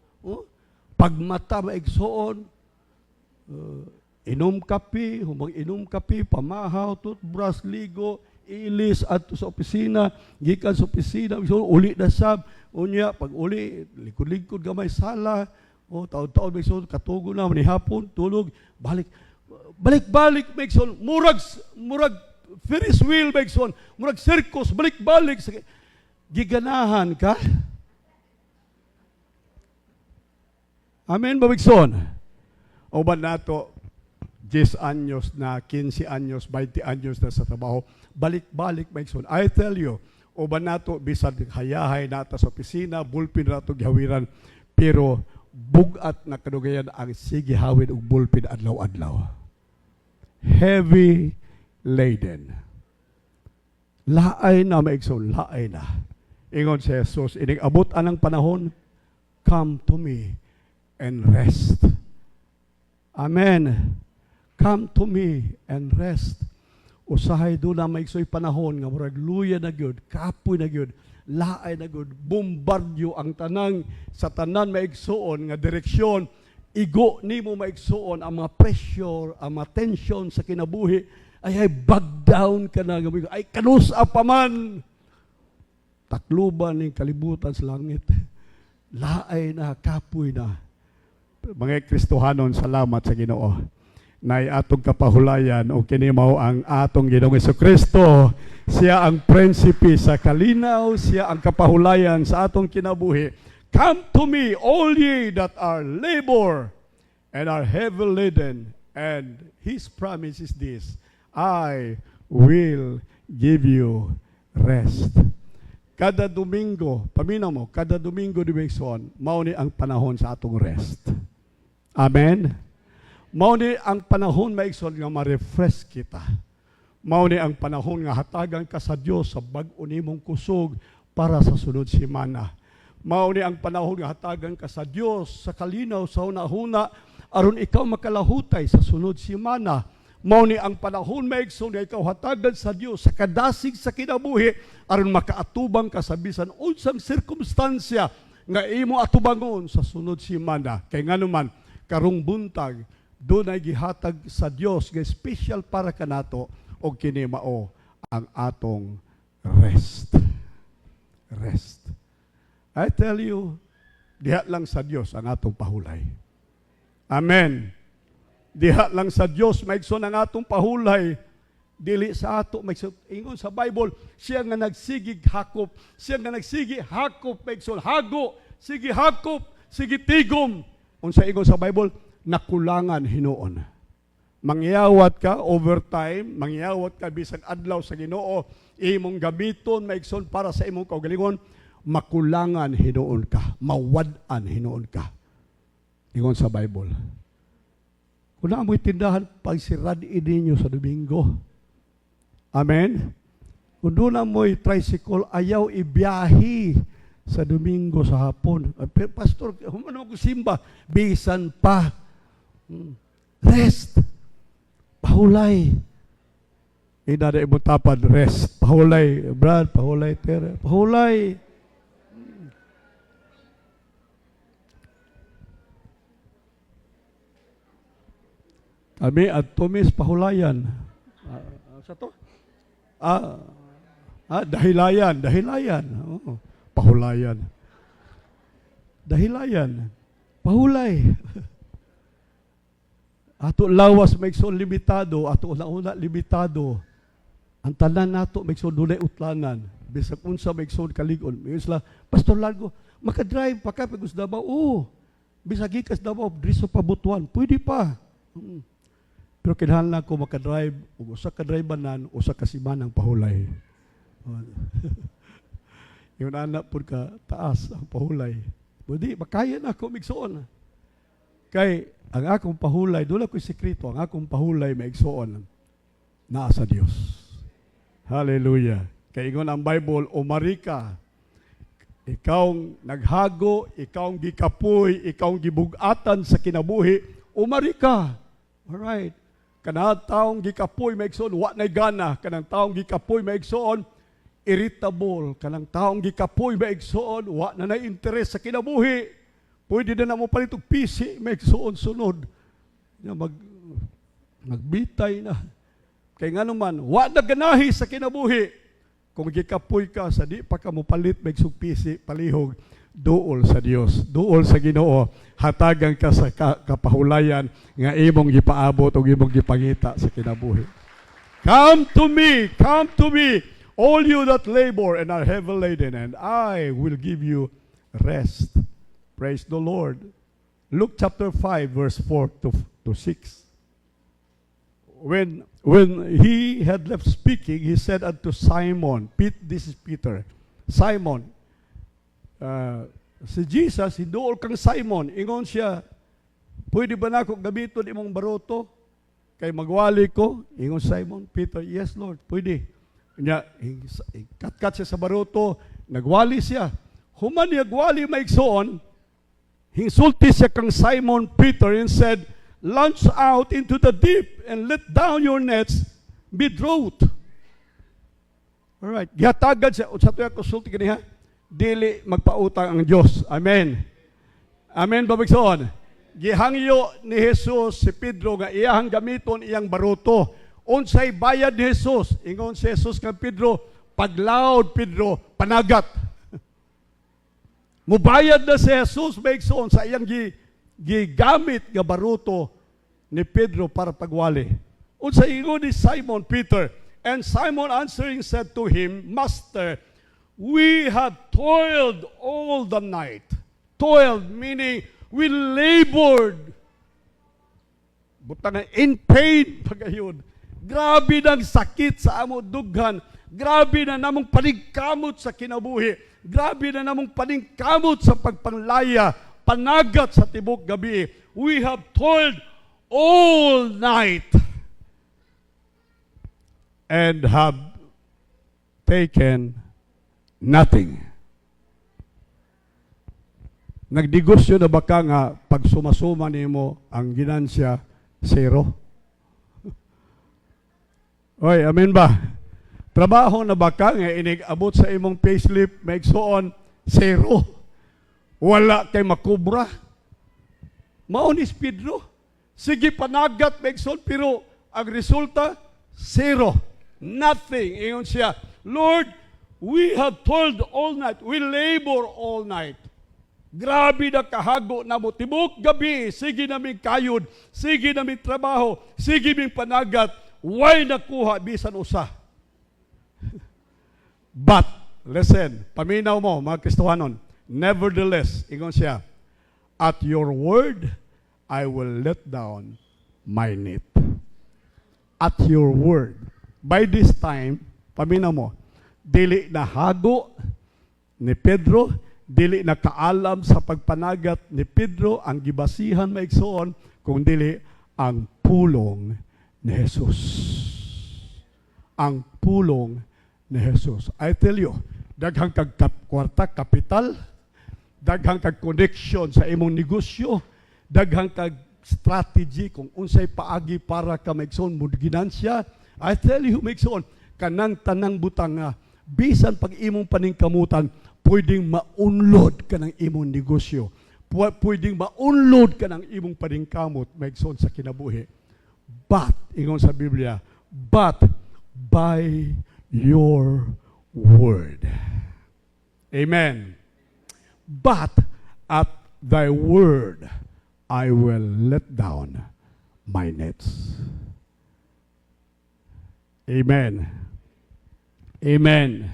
Pagmata maigsuon, inom kape, inom kape, pamahaw, toothbrush, ligo, ilis adto sa opisina, gikan sa opisina, uli na sab, unya pag uli, likod-likod gamay sala, taon-taon maigsuon, katugo na, manihapon, tulog, balik, maigsuon, murag Ferris wheel, maigsuon, murag circus, balik-balik, giganahan ka. Amen, maigsuon. O ba nato, 10 anyos na, 15 anyos, 20 anyos na sa trabaho, balik-balik, maigsuon. I tell you, o ba nato, bisan hayahay nata sa opisina, bulpin nato gihawiran, pero bugat na kadugayan ang sige hawid og bulpin adlaw-adlaw. Heavy laden. Laay na maigsoon, laay na. Ingon si Jesus, ining abot anang panahon, come to me and rest. Amen. Come to me and rest. Usahay doon na maigsoy panahon nga murag luya na gyud, kapoy na gyud, laay na gyud, bombardyo ang tanang sa tanan maigsoon nga direksyon. Igo nimo maigsoon ang mga pressure, ang mga tension sa kinabuhi. Ay bag down ka na, ay kanusa pa man. Takluban ng kalibutan sa langit. Laay na, kapoy na. Mga Kristohanon, salamat sa Ginoo. Na atong kapahulayan o kinimaw ang atong Ginoong Jesucristo. Siya ang prinsipe sa kalinaw, siya ang kapahulayan sa atong kinabuhi. Come to me, all ye that are labor and are heavy laden, and His promise is this, I will give you rest. Kada Domingo, paminaw mo, kada Domingo di Bengson, mao ni ang panahon sa atong rest. Amen? Mao ni ang panahon maigsoon nga ma-refresh kita. Mao ni ang panahon nga hatagan ka sa Dios sa bag-o nimong kusog para sa sunod semana. Mao ni ang panahon nga hatagan ka sa Dios sa kalinaw sa hunahuna aron ikaw makalahutay sa sunod semana. Mao ni ang panahon maigsoon nga ikaw hatagan sa Dios sa kadasig sa kinabuhi aron makaatubang ka sa bisan unsang sirkumstansya nga imo atubangon sa sunod semana. Kay nganuman karong buntag dunay gihatag sa Dios nga special para kanato og kini mao ang atong rest. Rest. I tell you, diha lang sa Dios ang atong pahulay. Amen. Diha lang sa Dios maigsoon ang atong pahulay. Dili sa ato maigsoon. Ingon sa Bible, siya nga nagsigig hakop, siya nga nagsigi hakop maigsoon, hago, sige hakop, sige tigom. Unsa ingon sa Bible, nakulangan hinuon. Mangyawat ka overtime, mangyawat ka bisag adlaw sa Ginoo, imong gamiton maigsoon para sa imong kaugalingon, makulangan hinuon ka, mawad-an hinuon ka. Ingon sa Bible. Kung na mo'y tindahan, pagsirad ninyo sa Domingo. Amen? Kung doon na mo'y tricycle, ayaw ibiyahi sa Domingo sa hapon. Pero pastor, humano ko simba, bisan pa. Rest. Pahulay. Ina na imutapan, rest. Pahulay, Brad, pahulay, Tere. Pahulay. Kami at tumis pahulayan. Sa to? Dahilayan. Oo. Pahulayan. Dahilayan. Pahulay. Ato lawas may ikson limitado, ato una limitado. Ang tanan nato may ikson dunay utlanan. Bisag unsa may ikson kaligon. May isla, Pastor Largo, makadrive pa ka pagos Davao. Oo. Bisag gikas Davao, driso pa Butuan. Pwede pa. Pero kinahanglan ko makadrive, ug usa ka driveanan, usa ka simanang pahulay. Yung anak po ka taas ang pahulay. Budi, makaya na ako migsoon. Kay ang akong pahulay, doon ako'y sekreto, ang akong pahulay maigsoon naa sa Dios. Hallelujah. Kay ingon ang Bible, umari ka. Ikaw naghago, ikaw gikapoy, ikaw gibugatan sa kinabuhi, umari ka. Alright. Kanang taong gikapoy maigsoon, wa nay gana. Kanang taong gikapoy maigsoon, irritable. Kanang taong gikapoy maigsoon, wa na nay interes sa kinabuhi. Pwede na mo palit og pisi, maigsoon sunod. Magbitay na. Kay nga naman, wa na ganahi sa kinabuhi. Kung gikapoy ka, sa di pa ka mo palit, maigsog pisi, palihog, duol sa Dios, duol sa Ginoo, hatagan ka sa kapahulayan nga imong gipaabot o imong gipangita sa kinabuhi. Come to me, all you that labor and are heavy laden, and I will give you rest. Praise the Lord. Luke chapter 5, verse 4 to 6. When he had left speaking, he said unto Simon, this is Peter, Simon, si Jesus, hinduol kang Simon, ingon siya, pwede ba na ako gamiton imong baroto? Kay magwali ko, ingon Simon, Peter, yes Lord, pwede. Kanya, kat-kat siya sa baroto, nagwali siya. Human niya gwali maigsoon, hinsulti siya kang Simon Peter and said, launch out into the deep and let down your nets, be draught. Alright, gihatagan siya, sa tuya ko sulti kaniha, dili magpautang ang Diyos. Amen. Amen, babagsoon. Gihangyo ni Jesus si Pedro nga iyahang gamiton iyang baruto. Unsay bayad ni Jesus? Ingon si Jesus kang Pedro, paglaod Pedro, panagat. Mubayad na si Jesus bagsoon sa iyang gigamit nga baruto ni Pedro para pagwali. Unsay ingon ni Simon Peter? And Simon answering said to him, Master, we have toiled all the night. Toiled meaning we labored. Butang in pain pagayon. Grabe ng sakit sa amo dughan. Grabe na namong paningkamot sa kinabuhi. Grabe na namong paningkamot sa pagpanglaya. Panagat sa tibok gabi. We have toiled all night and have taken nothing. Nagdegosyo na ba ka nga pag sumasuma nimo ang ginansya, zero? Oy, amen ba? Trabaho na ba ka nga inig-abot sa imong payslip, maigsoon, zero? Wala kay makubra? Maunis Pedro? Sige panagat, maigsoon, pero ang resulta, zero. Nothing. Ingon siya, Lord, we have toiled all night. We labor all night. Grabe na kahago na mo. Tibok gabi, sige namin kayod, sige namin trabaho, sige namin panagat, why nakuha bisan usa? But, listen, paminaw mo, mga Kristohanon, nevertheless, ingon siya, at your word, I will let down my net. At your word. By this time, paminaw mo, dili na hago ni Pedro, dili na kaalam sa pagpanagat ni Pedro ang gibasihan maigsoon, kung dili ang pulong ni Jesus. Ang pulong ni Jesus. I tell you, daghang kag kwarta, kapital, daghang kag connection sa imong negosyo, daghang kag strategy kung unsay paagi para ka maigsoon mo ginansya. I tell you, maigsoon, kanang tanang butang nga, bisan pag imong paningkamutan, pwedeng maunlod ka ng imong negosyo. Pwedeng maunlod ka ng imong paningkamot, maigsoon sa kinabuhi. But, ingon sa Biblia, but by your word. Amen. But at thy word I will let down my nets. Amen. Amen.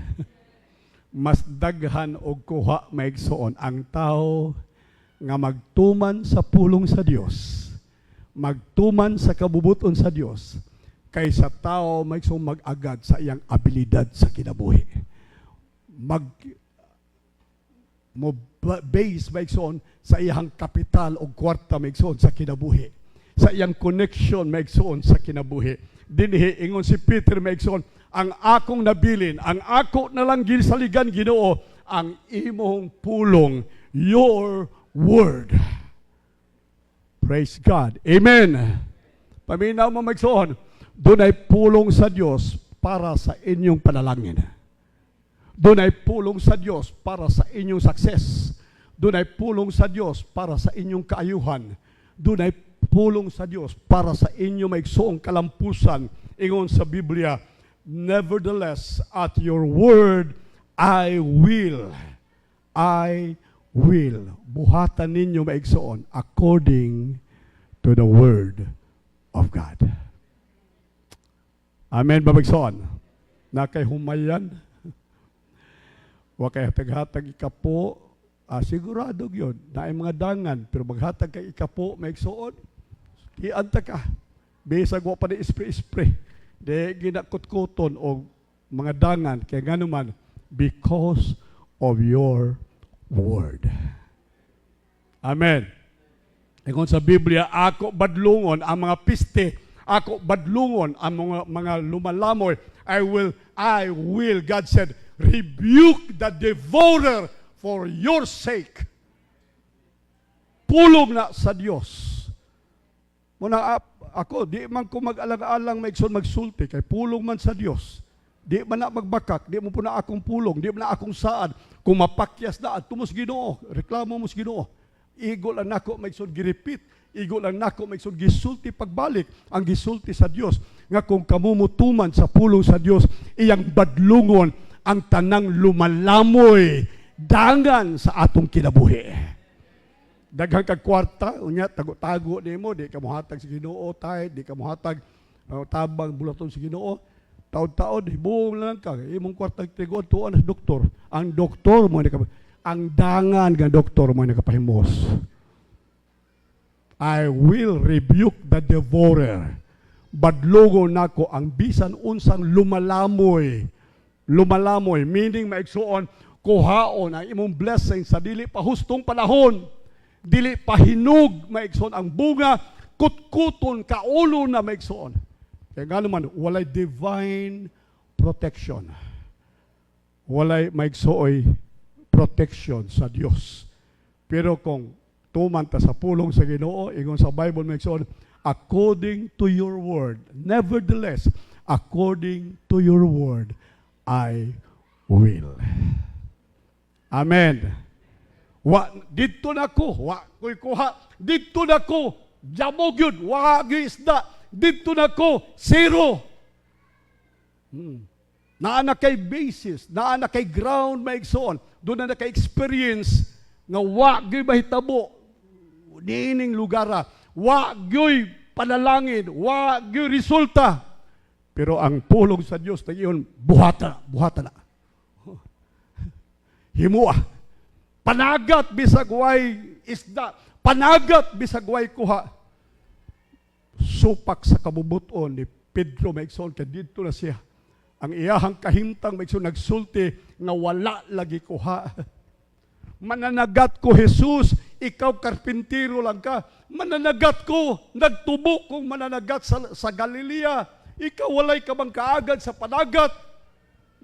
Mas daghan og kuha maigsoon ang tao nga magtuman sa pulong sa Dios, magtuman sa kabubuton sa Dios, kaysa tao maigsoon mag-agad sa iyang abilidad sa kinabuhi. Mo base maigsoon sa iyang kapital o kwarta maigsoon sa kinabuhi, sa iyang connection maigsoon sa kinabuhi. Dinhi ingon si Peter maigsoon, ang akong nabilin, ang ako na lang gisaligan Ginoo, ang imong pulong, your word. Praise God. Amen. Paminaw mo maigsoon, doon ay pulong sa Dios para sa inyong panalangin. Doon ay pulong sa Diyos para sa inyong success. Doon ay pulong sa Diyos para sa inyong kaayuhan. Doon ay pulong sa Diyos para sa inyong maigsoong kalampusan. Ingon sa Biblia, nevertheless, at your word, I will. Buhatan ninyo maigsoon according to the word of God. Amen, babagsoon. Na kay humayan, wa kay hatag-hatag ikapo, sigurado yun, na ay mga dangan, pero maghatag kay ikapo, maigsoon, ianta ka, bisag wa pa ni ispre-ispre, di ginakot-kuton o mga dangan, kaya nga naman, because of your word. Amen. Ingon sa Biblia, ako badlungon ang mga piste, ako badlungon ang mga lumalamoy, I will, God said, rebuke the devourer for your sake. Pulong na sa Dios. Muna ako, di man ko mag-alang-alang maigsoon magsulti, kay pulong man sa Dios. Di man na magbakak, di mo po na akong pulong, di man na akong saan. Kung mapakyas na, at tumos Ginoo, reklamo mo sa Ginoo. Igo lang nako maigsoon giripit, igo lang nako maigsoon gisulti pagbalik, ang gisulti sa Dios. Nga kung kamumutuman sa pulong sa Dios, iyang badlungon ang tanang lumalamoy dangan sa atong kinabuhi. Daghang kag kwarta, unya tago-tago nimo, di ka mohatag sa Ginoo tay, di ka mohatag tabang bulaton sa Ginoo. Taod-taod hibuong lang ka, imong kwarta tigon tuon sa doktor. Ang doktor mo ang dangan nga doktor mo nakapahimos. I will rebuke the devourer. Badlogo nako ang bisan unsang lumalamoy, meaning maigsuon, kuhaon ang imong blessing sa dili pa hustong panahon, dili pa hinug, maigsuon ang bunga, kutkuton, kaulo na maigsuon. Kaya nga naman, walay divine protection. Walay maigsuoy protection sa Dios. Pero kung tumanta sa pulong sa Ginoo, ingon sa Bible maigsuon, according to your word, nevertheless, according to your word, I will. Amen. Dito na ko, ko'y kuha, dito na ko, jamog yun, wagi isda, dito na ko, zero. Naa na kay basis, naa na kay ground maigsoon, doon na kay experience, nga wagi mahitabo, nining lugara, wagi panalangin, wagi resulta. Pero ang pulong sa Diyos na iyon, buhata na. Himua. Panagat bisag way isda, panagat bisag way kuha. Supak sa kabubuton ni Pedro maigsoon, kaya dito na siya. Ang iyahang kahimtang maigsoon nagsulti nga wala lagi kuha. Mananagat ko, Jesus, ikaw karpintero lang ka. Mananagat ko, nagtubo kong mananagat sa Galilea. Ikaw walay ka bang kaagad sa panagat.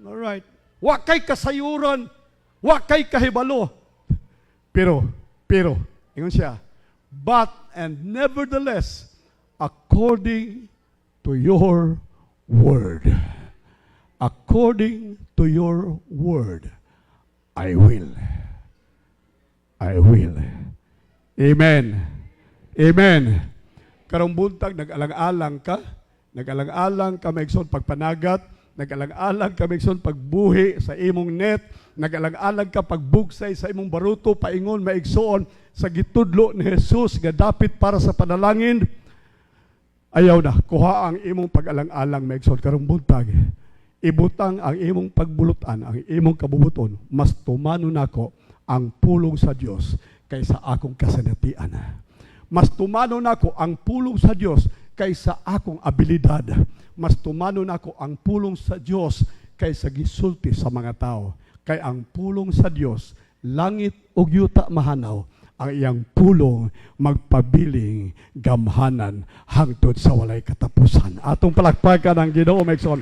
Alright. wa kay kasayuran, wa kay kahibalo. Pero, ingon siya, but and nevertheless, according to your word. According to your word, I will. I will. Amen. Amen. Karong buntag, nag-alang-alang ka maigsoon pagpanagat, nag-alang-alang ka maigsoon pagbuhi sa imong net, nag-alang-alang ka pagbugsay sa imong baruto, paingon maigsoon sa gitudlo ni Jesus nga dapit para sa panalangin. Ayaw na, kuha ang imong pag-alang-alang maigsoon karong buntag. Ibutang ang imong pagbulutan, ang imong kabubuton, mas tumano nako ang pulong sa Dios kaysa akong kasanatian. Mas tumano nako ang pulong sa Dios kaysa akong abilidad. Mas tumano nako ang pulong sa Dios kaysa gisulti sa mga tao. Kay ang pulong sa Dios, langit ug yuta mahanaw, ang iyang pulong magpabiling gamhanan hangtod sa walay katapusan. Atong palakpakan ang Ginoo maigsoon.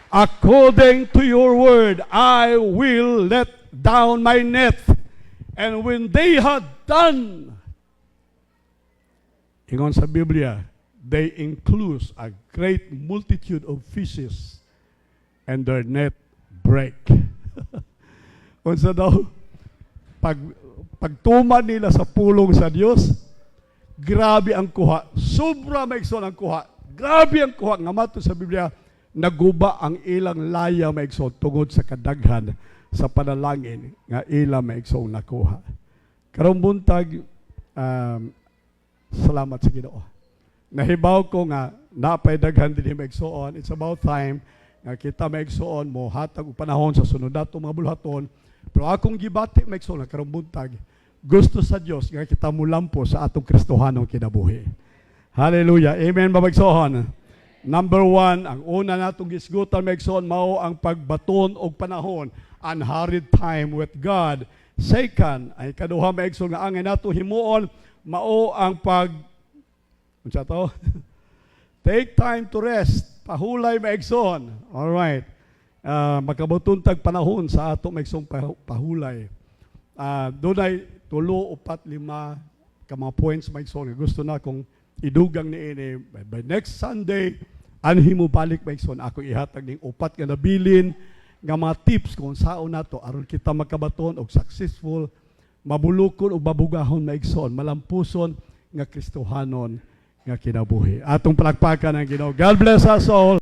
According to your word, I will let down my net. And when they had done, ingon sa Biblia, they enclose a great multitude of fishes and their net break. Unsa daw? Pagtuman nila sa pulong sa Dios, grabe ang kuha. Sobra maigsoon ang kuha. Grabe ang kuha. Nga mato sa Biblia, naguba ang ilang laya maigsoon tungod sa kadaghan sa panalangin nga ilang maigsoon nakuha. Karong buntag, salamat sa Ginoo. Nahibaw ko nga napay daghan dinhi maigsoon. It's about time nga kita maigsoon mo hatag og panahon sa sunod nato mga buluhaton. Pero akong gibati maigsoon nga karong buntag, gusto sa Dios nga kita mulampo sa atong Kristohanong kinabuhi. Hallelujah. Amen ba maigsoon? Number 1, ang una natong gisgutan maigsoon mao ang pagbaton og panahon, unhurried time with God. Second, ay kaduha maigsoon nga angay nato himuon mao ang unsa to? Take time to rest. Pahulay maigsoon. All right. Makabuton tag panahon sa ato maigsoong pahulay. Dunay 3, 4, 5 ka mga points maigsoon. Gusto na kung idugang niini by next Sunday anhi mo balik maigsoon ako ihatag ning 4 nga nabilin nga mga tips kung saon nato aron kita makabaton og successful, mabulukon og babugahon maigsoon, malampuson nga Kristohanon nga kinabuhi. Atong palakpakan ang Ginoo. God bless us all.